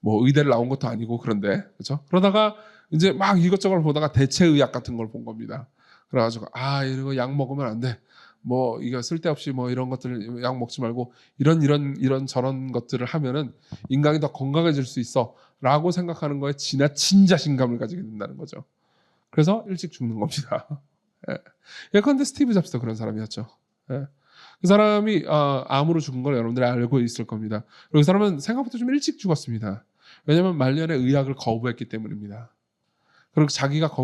S1: 뭐 의대를 나온 것도 아니고 그런데, 그렇죠? 그러다가 이제 막 이것저것 보다가 대체의학 같은 걸 본 겁니다. 그래가지고 이거 약 먹으면 안 돼. 뭐 이거 쓸데없이 뭐 이런 것들 약 먹지 말고 이런 저런 것들을 하면은 인간이 더 건강해질 수 있어라고 생각하는 거에 지나친 자신감을 가지게 된다는 거죠. 그래서 일찍 죽는 겁니다. 예. 예컨대 스티브 잡스도 그런 사람이었죠. 예. 그 사람이 암으로 죽은 걸 여러분들이 알고 있을 겁니다. 그리고 그 사람은 생각보다 좀 일찍 죽었습니다. 왜냐하면 말년에 의학을 거부했기 때문입니다. 그리고 자기가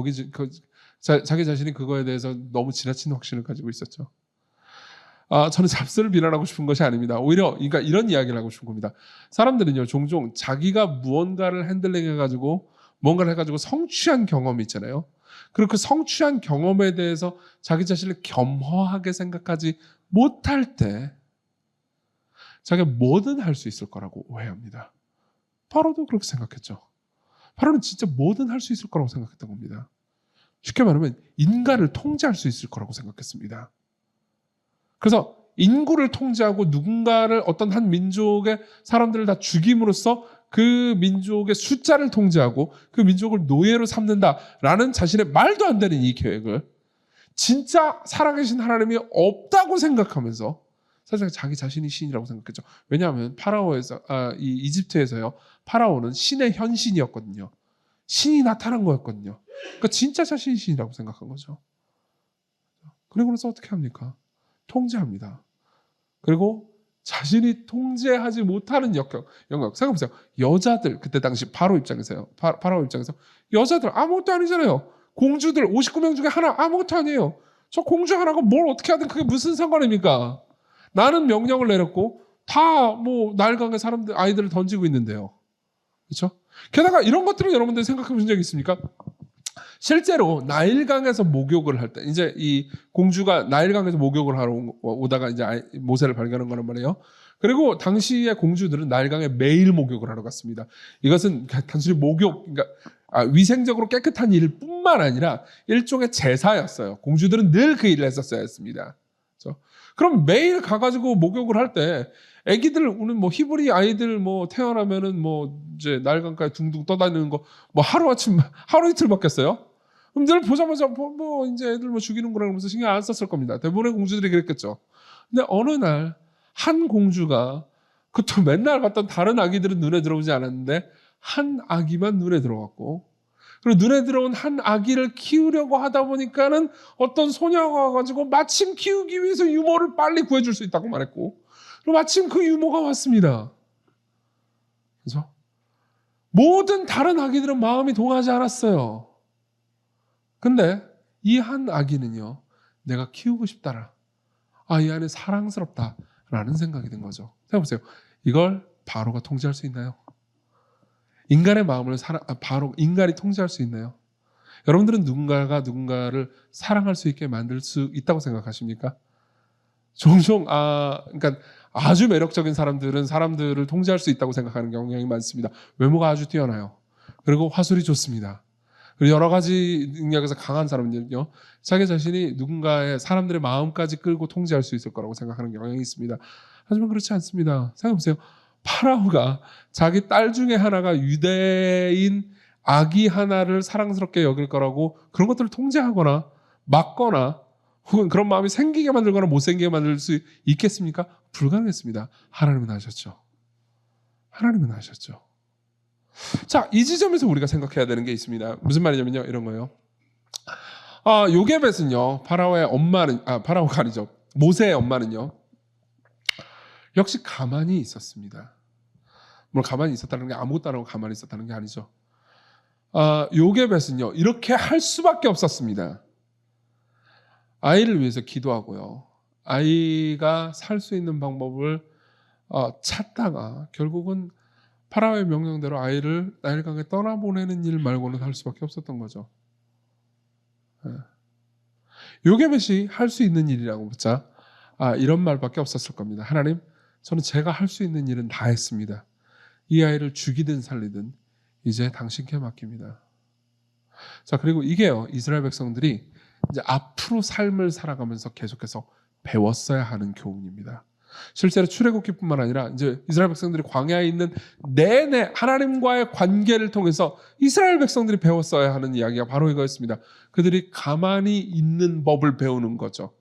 S1: 자기 자신이 그거에 대해서 너무 지나친 확신을 가지고 있었죠. 저는 잡스를 비난하고 싶은 것이 아닙니다. 오히려 그러니까 이런 이야기를 하고 싶은 겁니다. 사람들은요, 종종 자기가 무언가를 핸들링해가지고 뭔가를 해가지고 성취한 경험이 있잖아요. 그리고 그 성취한 경험에 대해서 자기 자신을 겸허하게 생각하지 못할 때 자기가 뭐든 할 수 있을 거라고 오해합니다. 바로도 그렇게 생각했죠. 바로는 진짜 뭐든 할 수 있을 거라고 생각했던 겁니다. 쉽게 말하면 인간을 통제할 수 있을 거라고 생각했습니다. 그래서 인구를 통제하고 누군가를 어떤 한 민족의 사람들을 다 죽임으로써 그 민족의 숫자를 통제하고 그 민족을 노예로 삼는다라는 자신의 말도 안 되는 이 계획을 진짜 살아계신 하나님이 없다고 생각하면서 사실 자기 자신이 신이라고 생각했죠. 왜냐하면 파라오에서 이 이집트에서요, 파라오는 신의 현신이었거든요. 신이 나타난 거였거든요. 그러니까 진짜 자신이 신이라고 생각한 거죠. 그리고 나서 어떻게 합니까? 통제합니다. 그리고 자신이 통제하지 못하는 영역 생각해보세요. 여자들, 그때 당시 파라오 입장에서요. 파라오 입장에서 여자들 아무것도 아니잖아요. 공주들 59명 중에 하나 아무것도 아니에요. 저 공주 하나가 뭘 어떻게 하든 그게 무슨 상관입니까? 나는 명령을 내렸고 다 뭐 나일강에 아이들을 던지고 있는데요. 그렇죠? 게다가 이런 것들을 여러분들 생각해 보신 적 있습니까? 실제로 나일강에서 목욕을 할 때, 이제 이 공주가 나일강에서 목욕을 하러 오다가 이제 모세를 발견한 거란 말이에요. 그리고 당시의 공주들은 나일강에 매일 목욕을 하러 갔습니다. 이것은 단순히 그러니까 위생적으로 깨끗한 일 뿐만 아니라 일종의 제사였어요. 공주들은 늘 그 일을 했었어야 했습니다. 그렇죠? 그럼 매일 가가지고 목욕을 할 때 애기들 우는 뭐 히브리 아이들 뭐 태어나면은 뭐 이제 나일강가에 둥둥 떠다니는 거 뭐 하루 이틀 바뀌었어요. 그럼 늘 보자마자 뭐 이제 애들 뭐 죽이는구나 그러면서 신경 안 썼을 겁니다. 대부분의 공주들이 그랬겠죠. 근데 어느 날 한 공주가 그것도 맨날 봤던 다른 아기들은 눈에 들어오지 않았는데 한 아기만 눈에 들어왔고, 그리고 눈에 들어온 한 아기를 키우려고 하다 보니까는 어떤 소녀가 와가지고 마침 키우기 위해서 유모를 빨리 구해줄 수 있다고 말했고, 그리고 마침 그 유모가 왔습니다. 그죠? 모든 다른 아기들은 마음이 동하지 않았어요. 근데 이 한 아기는요, 내가 키우고 싶다라, 이 아이는 사랑스럽다라는 생각이 든 거죠. 생각해보세요. 이걸 바로가 통제할 수 있나요? 인간의 마음을 바로 인간이 통제할 수 있나요? 여러분들은 누군가가 누군가를 사랑할 수 있게 만들 수 있다고 생각하십니까? 종종 그러니까 아주 매력적인 사람들은 사람들을 통제할 수 있다고 생각하는 경향이 많습니다. 외모가 아주 뛰어나요. 그리고 화술이 좋습니다. 그리고 여러 가지 능력에서 강한 사람들은요, 자기 자신이 누군가의 사람들의 마음까지 끌고 통제할 수 있을 거라고 생각하는 경향이 있습니다. 하지만 그렇지 않습니다. 생각해보세요. 파라오가 자기 딸 중에 하나가 유대인 아기 하나를 사랑스럽게 여길 거라고 그런 것들을 통제하거나 막거나 혹은 그런 마음이 생기게 만들거나 못 생기게 만들 수 있겠습니까? 불가능했습니다. 하나님은 하셨죠. 하나님은 하셨죠. 자, 이 지점에서 우리가 생각해야 되는 게 있습니다. 무슨 말이냐면요, 이런 거예요. 요게벳은요, 파라오의 엄마는, 파라오가 아니죠, 모세의 엄마는요, 역시 가만히 있었습니다. 물론 가만히 있었다는 게 아무것도 안 하고 가만히 있었다는 게 아니죠. 요게벳은요, 이렇게 할 수밖에 없었습니다. 아이를 위해서 기도하고요, 아이가 살 수 있는 방법을 찾다가 결국은 파라오의 명령대로 아이를 나일강에 떠나보내는 일 말고는 할 수밖에 없었던 거죠. 요게벳이 할 수 있는 일이라고 묻자 이런 말밖에 없었을 겁니다. 하나님, 저는 제가 할 수 있는 일은 다 했습니다. 이 아이를 죽이든 살리든 이제 당신께 맡깁니다. 자, 그리고 이게요, 이스라엘 백성들이 이제 앞으로 삶을 살아가면서 계속해서 배웠어야 하는 교훈입니다. 실제로 출애굽기뿐만 아니라 이제 이스라엘 백성들이 광야에 있는 내내 하나님과의 관계를 통해서 이스라엘 백성들이 배웠어야 하는 이야기가 바로 이거였습니다. 그들이 가만히 있는 법을 배우는 거죠.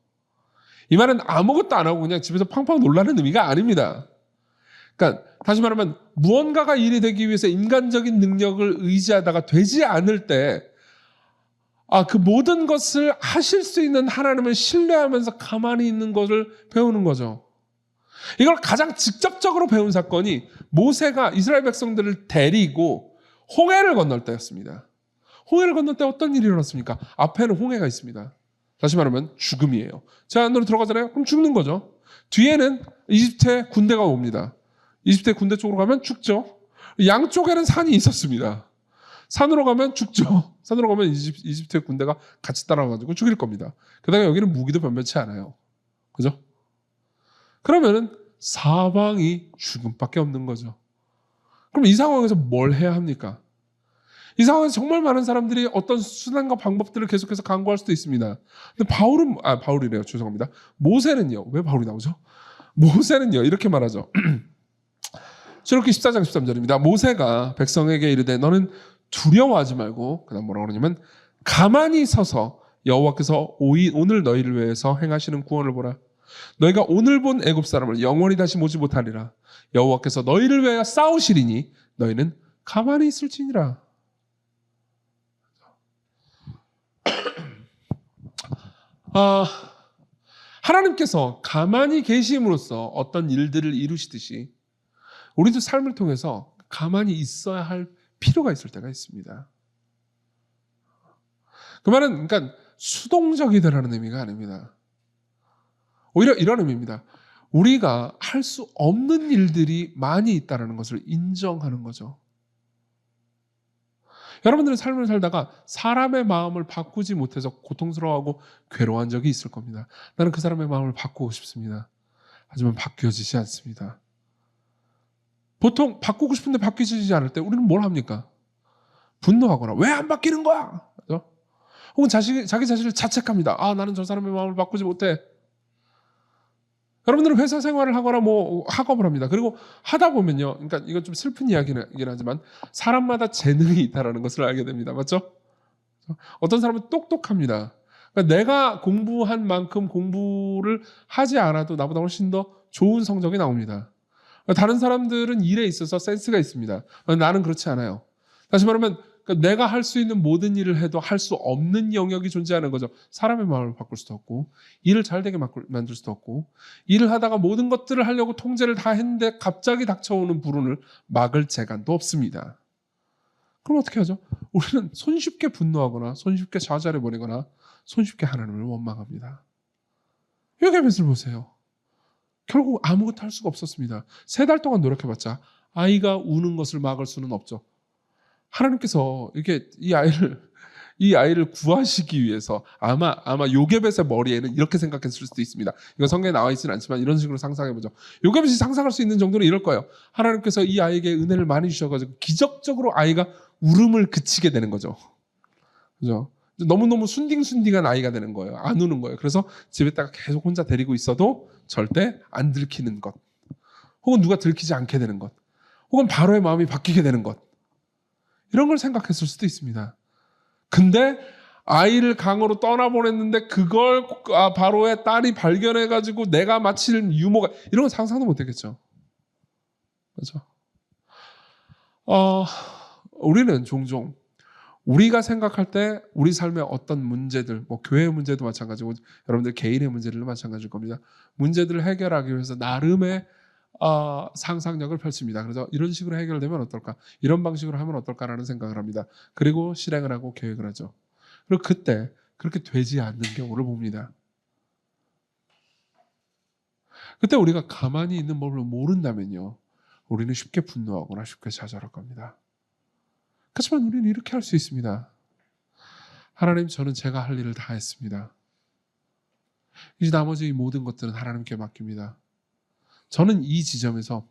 S1: 이 말은 아무것도 안 하고 그냥 집에서 팡팡 놀라는 의미가 아닙니다. 그러니까 다시 말하면 무언가가 일이 되기 위해서 인간적인 능력을 의지하다가 되지 않을 때 그 모든 것을 하실 수 있는 하나님을 신뢰하면서 가만히 있는 것을 배우는 거죠. 이걸 가장 직접적으로 배운 사건이 모세가 이스라엘 백성들을 데리고 홍해를 건널 때였습니다. 홍해를 건널 때 어떤 일이 일어났습니까? 앞에는 홍해가 있습니다. 다시 말하면 죽음이에요. 제 안으로 들어가잖아요. 그럼 죽는 거죠. 뒤에는 이집트의 군대가 옵니다. 이집트의 군대 쪽으로 가면 죽죠. 양쪽에는 산이 있었습니다. 산으로 가면 죽죠. 산으로 가면 이집트의 군대가 같이 따라가지고 죽일 겁니다. 게다가 여기는 무기도 변변치 않아요. 그죠? 그러면은 사방이 죽음밖에 없는 거죠. 그럼 이 상황에서 뭘 해야 합니까? 이 상황에서 정말 많은 사람들이 어떤 수단과 방법들을 계속해서 강구할 수도 있습니다. 근데 바울이래요. 죄송합니다. 모세는요. 왜 바울이 나오죠? 모세는요. 이렇게 말하죠. 출애굽기 14장 13절입니다. 모세가 백성에게 이르되 너는 두려워하지 말고, 그다음 뭐라고 그러냐면 가만히 서서 여호와께서 오늘 너희를 위해서 행하시는 구원을 보라. 너희가 오늘 본 애굽 사람을 영원히 다시 보지 못하리라. 여호와께서 너희를 위하여 싸우시리니 너희는 가만히 있을지니라. 하나님께서 가만히 계심으로써 어떤 일들을 이루시듯이 우리도 삶을 통해서 가만히 있어야 할 필요가 있을 때가 있습니다. 그 말은 그러니까 수동적이 되라는 의미가 아닙니다. 오히려 이런 의미입니다. 우리가 할 수 없는 일들이 많이 있다는 것을 인정하는 거죠. 여러분들은 삶을 살다가 사람의 마음을 바꾸지 못해서 고통스러워하고 괴로워한 적이 있을 겁니다. 나는 그 사람의 마음을 바꾸고 싶습니다. 하지만 바뀌어지지 않습니다. 보통 바꾸고 싶은데 바뀌어지지 않을 때 우리는 뭘 합니까? 분노하거나 왜 안 바뀌는 거야? 그렇죠? 혹은 자기 자신을 자책합니다. 나는 저 사람의 마음을 바꾸지 못해. 여러분들은 회사 생활을 하거나 학업을 합니다. 그리고 하다 보면요, 그러니까 이건 좀 슬픈 이야기긴 하지만 사람마다 재능이 있다는 것을 알게 됩니다. 맞죠? 어떤 사람은 똑똑합니다. 그러니까 내가 공부한 만큼 공부를 하지 않아도 나보다 훨씬 더 좋은 성적이 나옵니다. 다른 사람들은 일에 있어서 센스가 있습니다. 나는 그렇지 않아요. 다시 말하면 그러니까 내가 할 수 있는 모든 일을 해도 할 수 없는 영역이 존재하는 거죠. 사람의 마음을 바꿀 수도 없고, 일을 잘 되게 만들 수도 없고, 일을 하다가 모든 것들을 하려고 통제를 다 했는데 갑자기 닥쳐오는 불운을 막을 재간도 없습니다. 그럼 어떻게 하죠? 우리는 손쉽게 분노하거나 손쉽게 좌절해버리거나 손쉽게 하나님을 원망합니다. 요게벳을 보세요. 결국 아무것도 할 수가 없었습니다. 3달 동안 노력해봤자 아이가 우는 것을 막을 수는 없죠. 하나님께서 이렇게 이 아이를 구하시기 위해서 아마 요게벳의 머리에는 이렇게 생각했을 수도 있습니다. 이거 성경에 나와 있지는 않지만 이런 식으로 상상해보죠. 요게벳이 상상할 수 있는 정도는 이럴 거예요. 하나님께서 이 아이에게 은혜를 많이 주셔가지고 기적적으로 아이가 울음을 그치게 되는 거죠. 그죠? 너무너무 순딩순딩한 아이가 되는 거예요. 안 우는 거예요. 그래서 집에다가 계속 혼자 데리고 있어도 절대 안 들키는 것, 혹은 누가 들키지 않게 되는 것, 혹은 바로의 마음이 바뀌게 되는 것, 이런 걸 생각했을 수도 있습니다. 근데 아이를 강으로 떠나보냈는데 그걸 바로의 딸이 발견해가지고 내가 마칠 유모가, 이런 건 상상도 못했겠죠. 그렇죠? 우리는 종종 우리가 생각할 때 우리 삶의 어떤 문제들, 뭐 교회의 문제도 마찬가지고 여러분들 개인의 문제들도 마찬가지일 겁니다. 문제들을 해결하기 위해서 나름의 상상력을 펼칩니다. 그래서 이런 식으로 해결되면 어떨까? 이런 방식으로 하면 어떨까라는 생각을 합니다. 그리고 실행을 하고 계획을 하죠. 그리고 그때 그렇게 되지 않는 경우를 봅니다. 그때 우리가 가만히 있는 법을 모른다면요, 우리는 쉽게 분노하거나 쉽게 좌절할 겁니다. 하지만 우리는 이렇게 할 수 있습니다. 하나님, 저는 제가 할 일을 다 했습니다. 이제 나머지 모든 것들은 하나님께 맡깁니다. 저는 이 지점에서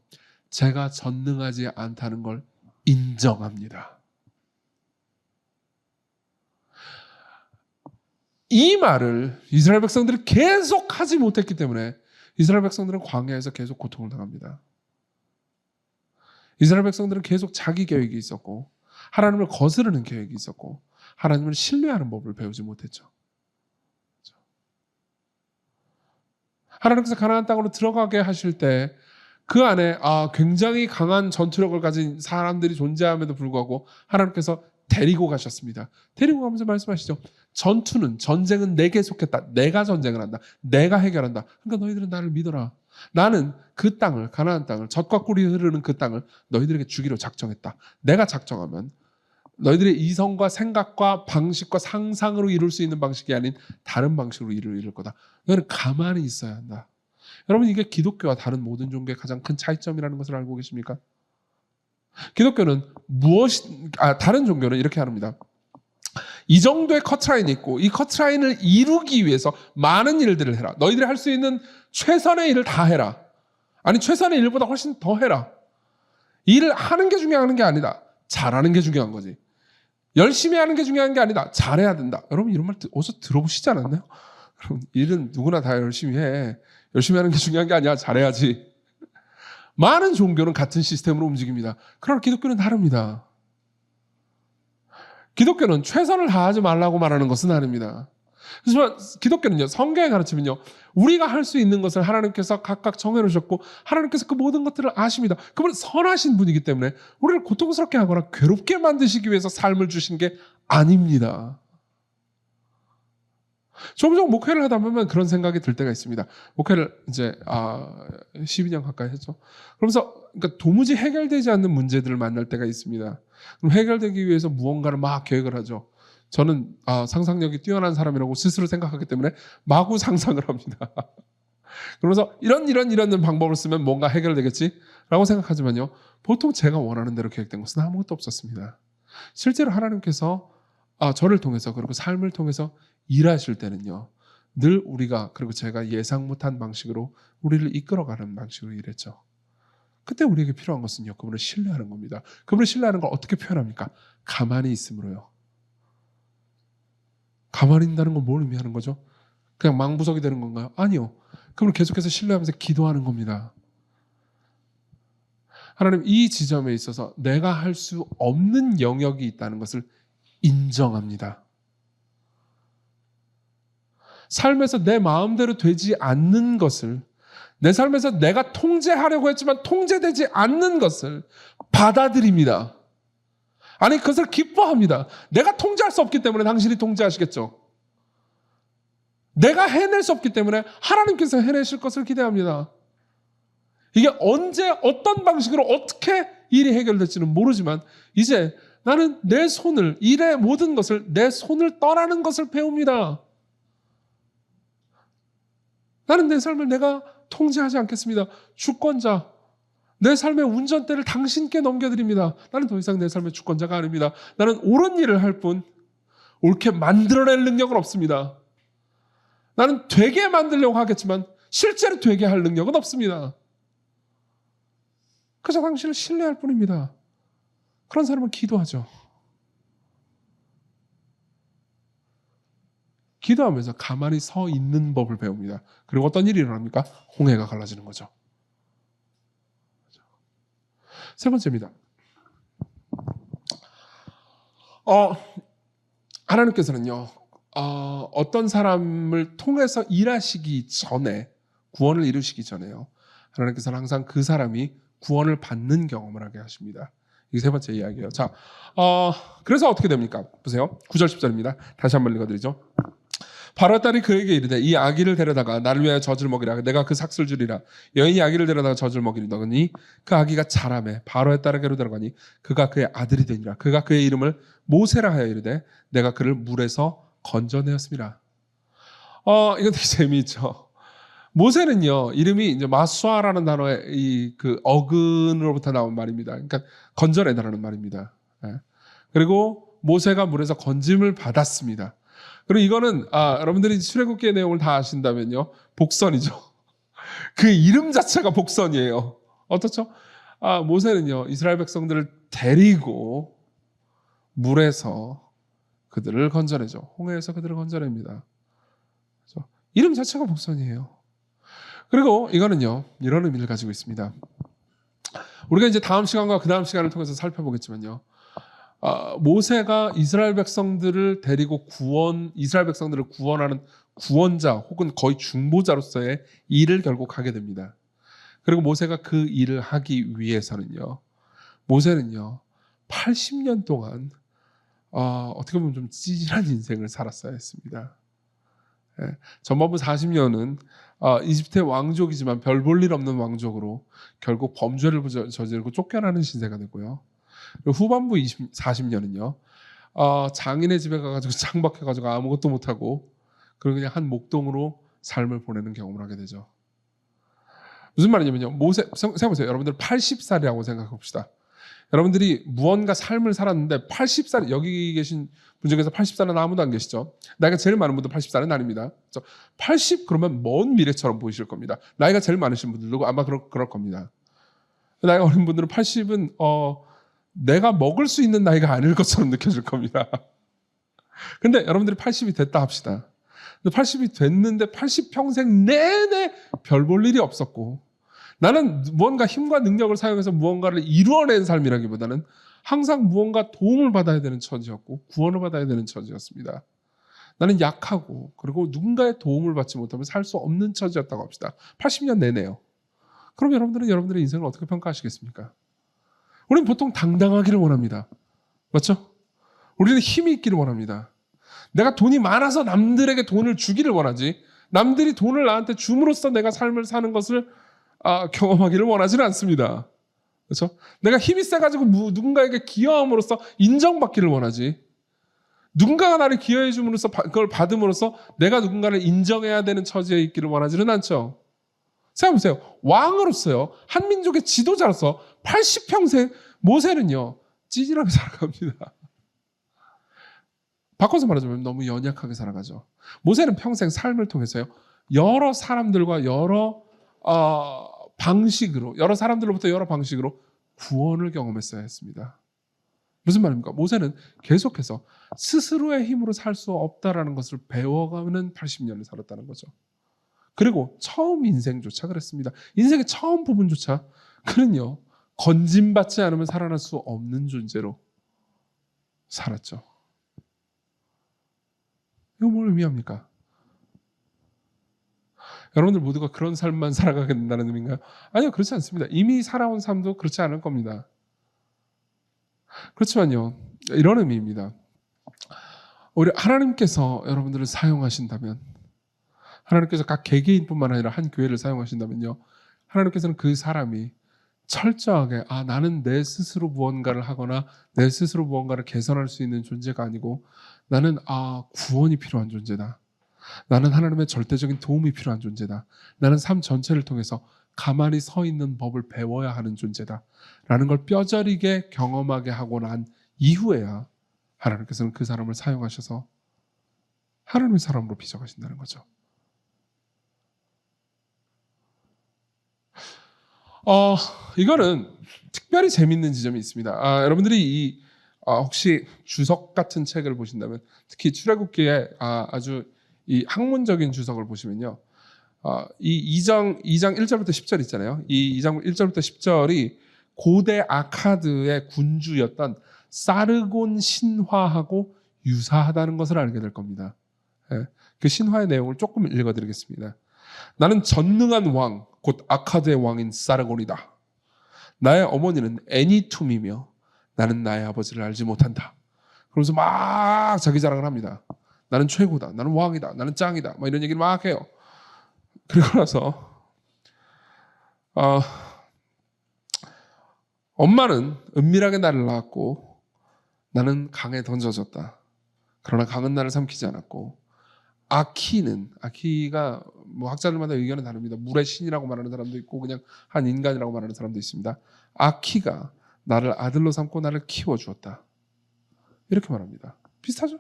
S1: 제가 전능하지 않다는 걸 인정합니다. 이 말을 이스라엘 백성들이 계속 하지 못했기 때문에 이스라엘 백성들은 광야에서 계속 고통을 당합니다. 이스라엘 백성들은 계속 자기 계획이 있었고, 하나님을 거스르는 계획이 있었고, 하나님을 신뢰하는 법을 배우지 못했죠. 하나님께서 가나안 땅으로 들어가게 하실 때 그 안에 굉장히 강한 전투력을 가진 사람들이 존재함에도 불구하고 하나님께서 데리고 가셨습니다. 데리고 가면서 말씀하시죠. 전쟁은 내게 속했다. 내가 전쟁을 한다. 내가 해결한다. 그러니까 너희들은 나를 믿어라. 나는 그 땅을, 가나안 땅을, 젖과 꿀이 흐르는 그 땅을 너희들에게 주기로 작정했다. 내가 작정하면 너희들의 이성과 생각과 방식과 상상으로 이룰 수 있는 방식이 아닌 다른 방식으로 이룰 거다. 너희는 가만히 있어야 한다. 여러분, 이게 기독교와 다른 모든 종교의 가장 큰 차이점이라는 것을 알고 계십니까? 기독교는 다른 종교는 이렇게 합니다. 이 정도의 커트라인이 있고 이 커트라인을 이루기 위해서 많은 일들을 해라. 너희들이 할 수 있는 최선의 일을 다 해라. 아니, 최선의 일보다 훨씬 더 해라. 일을 하는 게 중요한 게 아니다. 잘하는 게 중요한 거지. 열심히 하는 게 중요한 게 아니다. 잘해야 된다. 여러분, 이런 말 어디서 들어보시지 않았나요? 여러분, 일은 누구나 다 열심히 해. 열심히 하는 게 중요한 게 아니야. 잘해야지. 많은 종교는 같은 시스템으로 움직입니다. 그러나 기독교는 다릅니다. 기독교는 최선을 다하지 말라고 말하는 것은 아닙니다. 하지만 기독교는요, 성경의 가르침은요, 우리가 할 수 있는 것을 하나님께서 각각 정해놓으셨고 하나님께서 그 모든 것들을 아십니다. 그분은 선하신 분이기 때문에 우리를 고통스럽게 하거나 괴롭게 만드시기 위해서 삶을 주신 게 아닙니다. 종종 목회를 하다 보면 그런 생각이 들 때가 있습니다. 목회를 이제 12년 가까이 했죠. 그러면서 그러니까 도무지 해결되지 않는 문제들을 만날 때가 있습니다. 그럼 해결되기 위해서 무언가를 막 계획을 하죠. 저는 상상력이 뛰어난 사람이라고 스스로 생각하기 때문에 마구 상상을 합니다. 그러면서 이런 방법을 쓰면 뭔가 해결되겠지라고 생각하지만요, 보통 제가 원하는 대로 계획된 것은 아무것도 없었습니다. 실제로 하나님께서 저를 통해서, 그리고 삶을 통해서 일하실 때는요, 늘 우리가, 그리고 제가 예상 못한 방식으로 우리를 이끌어가는 방식으로 일했죠. 그때 우리에게 필요한 것은요, 그분을 신뢰하는 겁니다. 그분을 신뢰하는 걸 어떻게 표현합니까? 가만히 있음으로요. 가만히 있다는 건 뭘 의미하는 거죠? 그냥 망부석이 되는 건가요? 아니요. 그분을 계속해서 신뢰하면서 기도하는 겁니다. 하나님, 이 지점에 있어서 내가 할 수 없는 영역이 있다는 것을 인정합니다. 삶에서 내 마음대로 되지 않는 것을, 내 삶에서 내가 통제하려고 했지만 통제되지 않는 것을 받아들입니다. 아니 그것을 기뻐합니다. 내가 통제할 수 없기 때문에 당신이 통제하시겠죠. 내가 해낼 수 없기 때문에 하나님께서 해내실 것을 기대합니다. 이게 언제 어떤 방식으로 어떻게 일이 해결될지는 모르지만 이제 나는 내 손을, 일의 모든 것을 내 손을 떠나는 것을 배웁니다. 나는 내 삶을 내가 통제하지 않겠습니다. 주권자, 내 삶의 운전대를 당신께 넘겨드립니다. 나는 더 이상 내 삶의 주권자가 아닙니다. 나는 옳은 일을 할 뿐 옳게 만들어낼 능력은 없습니다. 나는 되게 만들려고 하겠지만 실제로 되게 할 능력은 없습니다. 그저 당신을 신뢰할 뿐입니다. 그런 사람은 기도하죠. 기도하면서 가만히 서 있는 법을 배웁니다. 그리고 어떤 일이 일어납니까? 홍해가 갈라지는 거죠. 세 번째입니다. 하나님께서는요, 어떤 사람을 통해서 일하시기 전에, 구원을 이루시기 전에요, 하나님께서는 항상 그 사람이 구원을 받는 경험을 하게 하십니다. 이게 세 번째 이야기예요. 자, 그래서 어떻게 됩니까? 보세요. 9절 10절입니다. 다시 한번 읽어드리죠. 바로의 딸이 그에게 이르되 이 아기를 데려다가 나를 위하여 젖을 먹이라. 내가 그 삭슬 주리라. 여인이 아기를 데려다가 젖을 먹이더니 그 아기가 자라매 바로의 딸에게로 들어가니 그가 그의 아들이 되니라. 그가 그의 이름을 모세라 하여 이르되 내가 그를 물에서 건져내었습니다. 이거 되게 재미있죠. 모세는요, 이름이 이제 마수아라는 단어의 그 어근으로부터 나온 말입니다. 그러니까 건져내다라는 말입니다. 그리고 모세가 물에서 건짐을 받았습니다. 그리고 이거는 여러분들이 출애굽기의 내용을 다 아신다면요, 복선이죠. 그 이름 자체가 복선이에요. 어떻죠? 모세는요, 이스라엘 백성들을 데리고 물에서 그들을 건져내죠. 홍해에서 그들을 건져냅니다. 그렇죠? 이름 자체가 복선이에요. 그리고 이거는요, 이런 의미를 가지고 있습니다. 우리가 이제 다음 시간과 그 다음 시간을 통해서 살펴보겠지만요, 모세가 이스라엘 백성들을 데리고 이스라엘 백성들을 구원하는 구원자 혹은 거의 중보자로서의 일을 결국 하게 됩니다. 그리고 모세가 그 일을 하기 위해서는요, 모세는요, 80년 동안 어떻게 보면 좀 찌질한 인생을 살았어야 했습니다. 전반부 40년은 이집트의 왕족이지만 별 볼 일 없는 왕족으로 결국 범죄를 저지르고 쫓겨나는 신세가 되고요. 그리고 후반부 40년은요, 장인의 집에 가가지고 창박해가지고 아무것도 못하고 그리고 그냥 한 목동으로 삶을 보내는 경험을 하게 되죠. 무슨 말이냐면요, 모세, 생각해보세요. 여러분들 80살이라고 생각해 봅시다. 여러분들이 무언가 삶을 살았는데 80살, 여기 계신 분 중에서 80살은 아무도 안 계시죠? 나이가 제일 많은 분들 80살은 아닙니다. 80 그러면 먼 미래처럼 보이실 겁니다. 나이가 제일 많으신 분들도 아마 그럴 겁니다. 나이가 어린 분들은 80은 내가 먹을 수 있는 나이가 아닐 것처럼 느껴질 겁니다. 근데 여러분들이 80이 됐다 합시다. 근데 80이 됐는데 80평생 내내 별 볼 일이 없었고, 나는 무언가 힘과 능력을 사용해서 무언가를 이루어낸 삶이라기보다는 항상 무언가 도움을 받아야 되는 처지였고 구원을 받아야 되는 처지였습니다. 나는 약하고 그리고 누군가의 도움을 받지 못하면 살 수 없는 처지였다고 합시다. 80년 내내요. 그럼 여러분들은 여러분들의 인생을 어떻게 평가하시겠습니까? 우리는 보통 당당하기를 원합니다. 맞죠? 우리는 힘이 있기를 원합니다. 내가 돈이 많아서 남들에게 돈을 주기를 원하지, 남들이 돈을 나한테 줌으로써 내가 삶을 사는 것을 경험하기를 원하지는 않습니다. 그렇죠? 내가 힘이 세가지고 누군가에게 기여함으로써 인정받기를 원하지, 누군가가 나를 기여해 줌으로써 그걸 받음으로써 내가 누군가를 인정해야 되는 처지에 있기를 원하지는 않죠. 생각해보세요. 왕으로서요, 한민족의 지도자로서 80평생 모세는요, 찌질하게 살아갑니다. 바꿔서 말하자면 너무 연약하게 살아가죠. 모세는 평생 삶을 통해서요, 여러 사람들과 여러 방식으로, 여러 사람들로부터 여러 방식으로 구원을 경험했어야 했습니다. 무슨 말입니까? 모세는 계속해서 스스로의 힘으로 살 수 없다라는 것을 배워가는 80년을 살았다는 거죠. 그리고 처음 인생조차 그랬습니다. 인생의 처음 부분조차 그는요, 건짐받지 않으면 살아날 수 없는 존재로 살았죠. 이거 뭘 의미합니까? 여러분들 모두가 그런 삶만 살아가게 된다는 의미인가요? 아니요, 그렇지 않습니다. 이미 살아온 삶도 그렇지 않을 겁니다. 그렇지만요, 이런 의미입니다. 오히려 하나님께서 여러분들을 사용하신다면, 하나님께서 각 개개인뿐만 아니라 한 교회를 사용하신다면요, 하나님께서는 그 사람이 철저하게 나는 내 스스로 무언가를 하거나 내 스스로 무언가를 개선할 수 있는 존재가 아니고 나는 구원이 필요한 존재다. 나는 하나님의 절대적인 도움이 필요한 존재다. 나는 삶 전체를 통해서 가만히 서 있는 법을 배워야 하는 존재다. 라는 걸 뼈저리게 경험하게 하고 난 이후에야 하나님께서는 그 사람을 사용하셔서 하나님의 사람으로 빚어가신다는 거죠. 이거는 특별히 재밌는 지점이 있습니다. 여러분들이 혹시 주석 같은 책을 보신다면, 특히 출애굽기에 아주 이 학문적인 주석을 보시면요, 이 2장 1절부터 10절 있잖아요. 이 2장 1절부터 10절이 고대 아카드의 군주였던 사르곤 신화하고 유사하다는 것을 알게 될 겁니다. 그 신화의 내용을 조금 읽어드리겠습니다. 나는 전능한 왕, 곧 아카드의 왕인 사르곤이다. 나의 어머니는 애니툼이며 나는 나의 아버지를 알지 못한다. 그러면서 막 자기 자랑을 합니다. 나는 최고다, 나는 왕이다, 나는 짱이다, 막 이런 얘기를 막 해요. 그리고 나서 엄마는 은밀하게 나를 낳았고 나는 강에 던져졌다. 그러나 강은 나를 삼키지 않았고, 아키가 뭐 학자들마다 의견은 다릅니다. 물의 신이라고 말하는 사람도 있고 그냥 한 인간이라고 말하는 사람도 있습니다. 아키가 나를 아들로 삼고 나를 키워주었다. 이렇게 말합니다. 비슷하죠?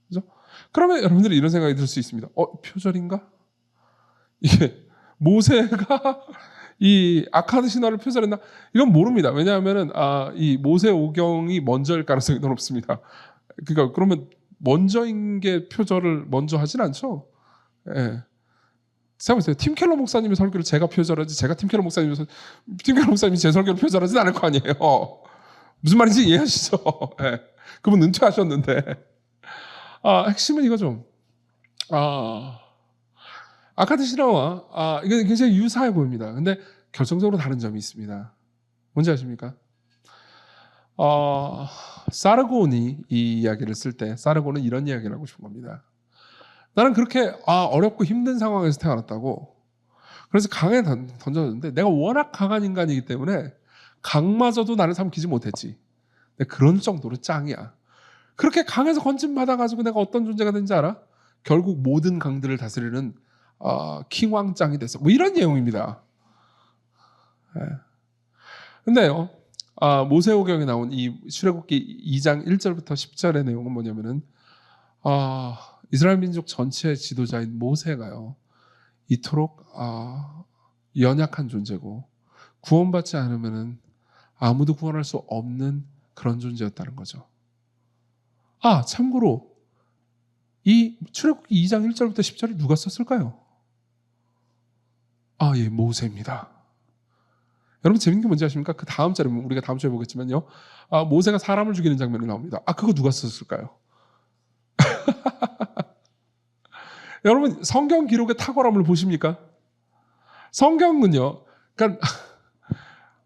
S1: 그죠? 그러면 여러분들이 이런 생각이 들 수 있습니다. 표절인가? 이게 모세가 이 아카드 신화를 표절했나? 이건 모릅니다. 왜냐하면은 이 모세오경이 먼저일 가능성이 높습니다. 그러니까 그러면 먼저인 게 표절을 먼저 하진 않죠. 예. 생각해보세요. 팀 켈러 목사님의 설교를 제가 표절하지, 제가 팀 켈러 목사님이 제 설교를 표절하진 않을 거 아니에요. 무슨 말인지 이해하시죠? 예. 그분 은퇴하셨는데. 핵심은 이거죠. 아카드 신화와 이게 굉장히 유사해 보입니다. 근데 결정적으로 다른 점이 있습니다. 뭔지 아십니까? 사르곤이 이 이야기를 쓸 때 사르곤은 이런 이야기를 하고 싶은 겁니다. 나는 그렇게 어렵고 힘든 상황에서 태어났다고. 그래서 강에 던졌는데 내가 워낙 강한 인간이기 때문에 강마저도 나를 삼키지 못했지. 그런 정도로 짱이야. 그렇게 강에서 건짐받아가지고 내가 어떤 존재가 된지 알아? 결국 모든 강들을 다스리는 킹왕짱이 됐어. 뭐 이런 내용입니다. 근데요, 모세오경에 나온 이 출애굽기 2장 1절부터 10절의 내용은 뭐냐면은 이스라엘 민족 전체의 지도자인 모세가요, 이토록 연약한 존재고 구원받지 않으면은 아무도 구원할 수 없는 그런 존재였다는 거죠. 참고로 이 출애굽기 2장 1절부터 10절을 누가 썼을까요? 예, 모세입니다. 여러분 재밌는 게 뭔지 아십니까? 그 다음 절에 우리가 다음 주에 보겠지만요, 모세가 사람을 죽이는 장면이 나옵니다. 그거 누가 썼을까요? 여러분 성경 기록의 탁월함을 보십니까? 성경은요, 그러니까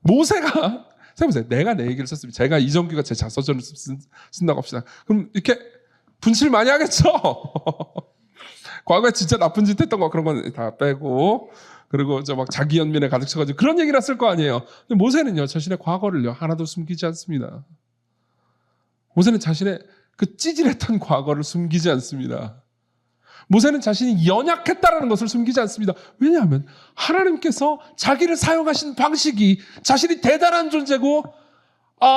S1: 모세가, 생각해보세요. 내가 내 얘기를 썼으면, 제가 이정규가 제 자서전을 쓴다고 합시다. 그럼 이렇게 분칠 많이 하겠죠? 과거에 진짜 나쁜 짓 했던 거 그런 건 다 빼고, 그리고 막 자기 연민에 가득 차가지고 그런 얘기를 했을 거 아니에요. 근데 모세는요, 자신의 과거를요 하나도 숨기지 않습니다. 모세는 자신의 그 찌질했던 과거를 숨기지 않습니다. 모세는 자신이 연약했다라는 것을 숨기지 않습니다. 왜냐하면 하나님께서 자기를 사용하신 방식이 자신이 대단한 존재고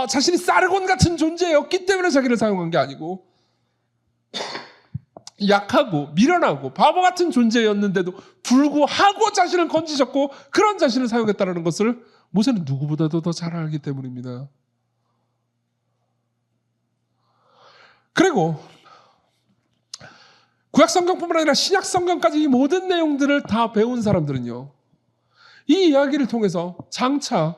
S1: 자신이 사르곤 같은 존재였기 때문에 자기를 사용한 게 아니고, 약하고 미련하고 바보 같은 존재였는데도 불구하고 자신을 건지셨고 그런 자신을 사용했다는 것을 모세는 누구보다도 더 잘 알기 때문입니다. 그리고 구약성경뿐만 아니라 신약성경까지 이 모든 내용들을 다 배운 사람들은요, 이 이야기를 통해서 장차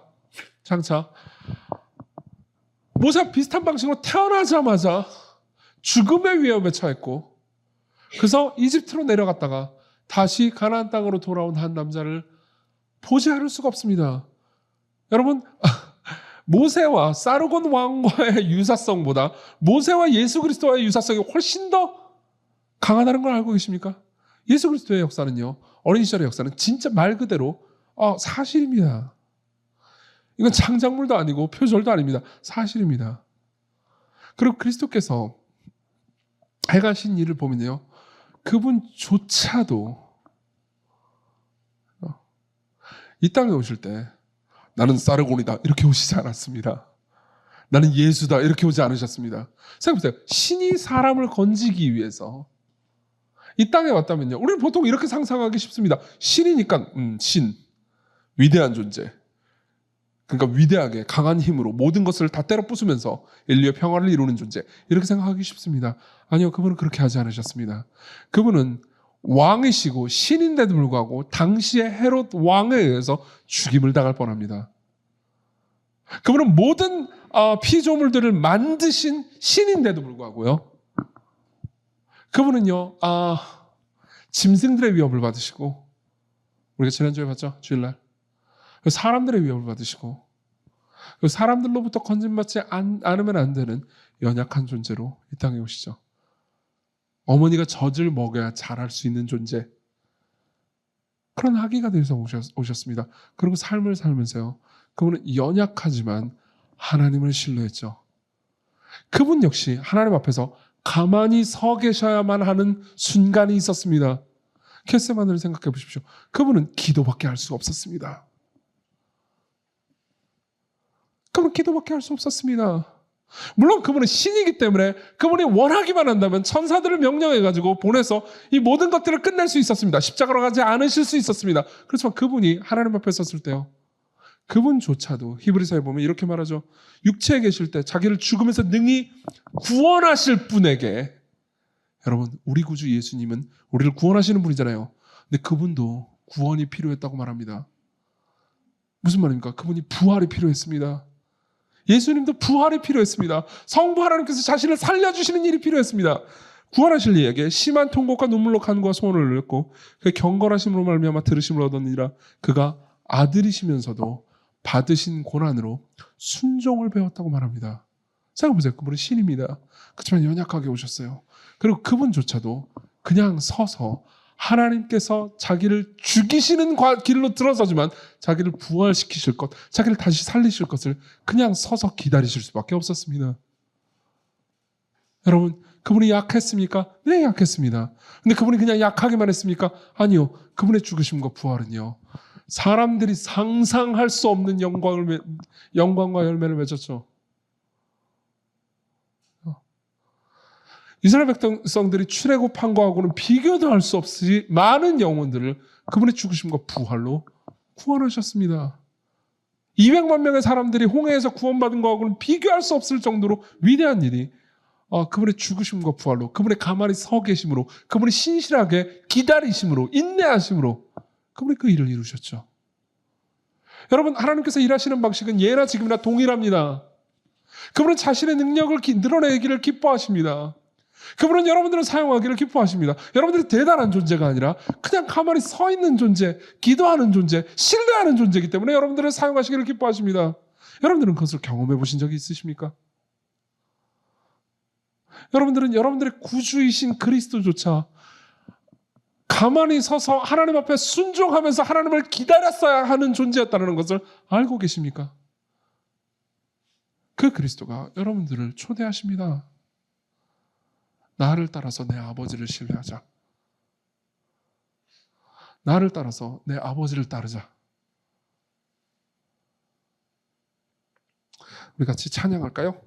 S1: 모세와 비슷한 방식으로 태어나자마자 죽음의 위험에 처했고, 그래서 이집트로 내려갔다가 다시 가나안 땅으로 돌아온 한 남자를 보지 않을 수가 없습니다. 여러분, 모세와 사르곤 왕과의 유사성보다 모세와 예수 그리스도와의 유사성이 훨씬 더 강하다는 걸 알고 계십니까? 예수 그리스도의 역사는요, 어린 시절의 역사는 진짜 말 그대로 사실입니다. 이건 창작물도 아니고 표절도 아닙니다. 사실입니다. 그리고 그리스도께서 행하신 일을 보면요, 그분조차도 이 땅에 오실 때 나는 사르곤이다 이렇게 오시지 않았습니다. 나는 예수다 이렇게 오지 않으셨습니다. 생각해보세요. 신이 사람을 건지기 위해서 이 땅에 왔다면요, 우리는 보통 이렇게 상상하기 쉽습니다. 신이니까 신, 위대한 존재, 그러니까 위대하게 강한 힘으로 모든 것을 다 때려 부수면서 인류의 평화를 이루는 존재, 이렇게 생각하기 쉽습니다. 아니요, 그분은 그렇게 하지 않으셨습니다. 그분은 왕이시고 신인데도 불구하고 당시의 헤롯 왕에 의해서 죽임을 당할 뻔합니다. 그분은 모든 피조물들을 만드신 신인데도 불구하고요, 그분은요, 짐승들의 위협을 받으시고, 우리가 지난주에 봤죠? 주일날. 사람들의 위협을 받으시고, 사람들로부터 건진받지 않으면 안 되는 연약한 존재로 이 땅에 오시죠. 어머니가 젖을 먹여야 자랄 수 있는 존재, 그런 아기가 되어서 오셨습니다. 그리고 삶을 살면서요, 그분은 연약하지만 하나님을 신뢰했죠. 그분 역시 하나님 앞에서 가만히 서 계셔야만 하는 순간이 있었습니다. 겟세마네를 생각해 보십시오. 그분은 기도밖에 할 수 없었습니다. 그분은 기도밖에 할 수 없었습니다. 물론 그분은 신이기 때문에 그분이 원하기만 한다면 천사들을 명령해가지고 보내서 이 모든 것들을 끝낼 수 있었습니다. 십자가로 가지 않으실 수 있었습니다. 그렇지만 그분이 하나님 앞에 섰을 때요, 그분조차도 히브리서에 보면 이렇게 말하죠. 육체에 계실 때 자기를 죽음에서 능히 구원하실 분에게, 여러분, 우리 구주 예수님은 우리를 구원하시는 분이잖아요. 근데 그분도 구원이 필요했다고 말합니다. 무슨 말입니까? 그분이 부활이 필요했습니다. 예수님도 부활이 필요했습니다. 성부 하나님께서 자신을 살려주시는 일이 필요했습니다. 구원하실 이에게 심한 통곡과 눈물로 간구와 소원을 올렸고 그 경건하심으로 말미암아 들으심을 얻었느니라. 그가 아들이시면서도 받으신 고난으로 순종을 배웠다고 말합니다. 생각해보세요. 그분은 신입니다. 그렇지만 연약하게 오셨어요. 그리고 그분조차도 그냥 서서 하나님께서 자기를 죽이시는 길로 들어서지만 자기를 부활시키실 것, 자기를 다시 살리실 것을 그냥 서서 기다리실 수밖에 없었습니다. 여러분, 그분이 약했습니까? 네, 약했습니다. 근데 그분이 그냥 약하기만 했습니까? 아니요. 그분의 죽으심과 부활은요, 사람들이 상상할 수 없는 영광과 열매를 맺었죠. 이스라엘 백성들이 출애굽한 거하고는 비교도 할 수 없이 많은 영혼들을 그분의 죽으심과 부활로 구원하셨습니다. 200만 명의 사람들이 홍해에서 구원받은 거하고는 비교할 수 없을 정도로 위대한 일이 그분의 죽으심과 부활로, 그분의 가만히 서 계심으로, 그분이 신실하게 기다리심으로, 인내하심으로 그분이 그 일을 이루셨죠. 여러분, 하나님께서 일하시는 방식은 예나 지금이나 동일합니다. 그분은 자신의 능력을 늘어내기를 기뻐하십니다. 그분은 여러분들을 사용하기를 기뻐하십니다. 여러분들이 대단한 존재가 아니라 그냥 가만히 서 있는 존재, 기도하는 존재, 신뢰하는 존재이기 때문에 여러분들을 사용하시기를 기뻐하십니다. 여러분들은 그것을 경험해 보신 적이 있으십니까? 여러분들은 여러분들의 구주이신 그리스도조차 가만히 서서 하나님 앞에 순종하면서 하나님을 기다렸어야 하는 존재였다는 것을 알고 계십니까? 그 그리스도가 여러분들을 초대하십니다. 나를 따라서 내 아버지를 신뢰하자. 나를 따라서 내 아버지를 따르자. 우리 같이 찬양할까요?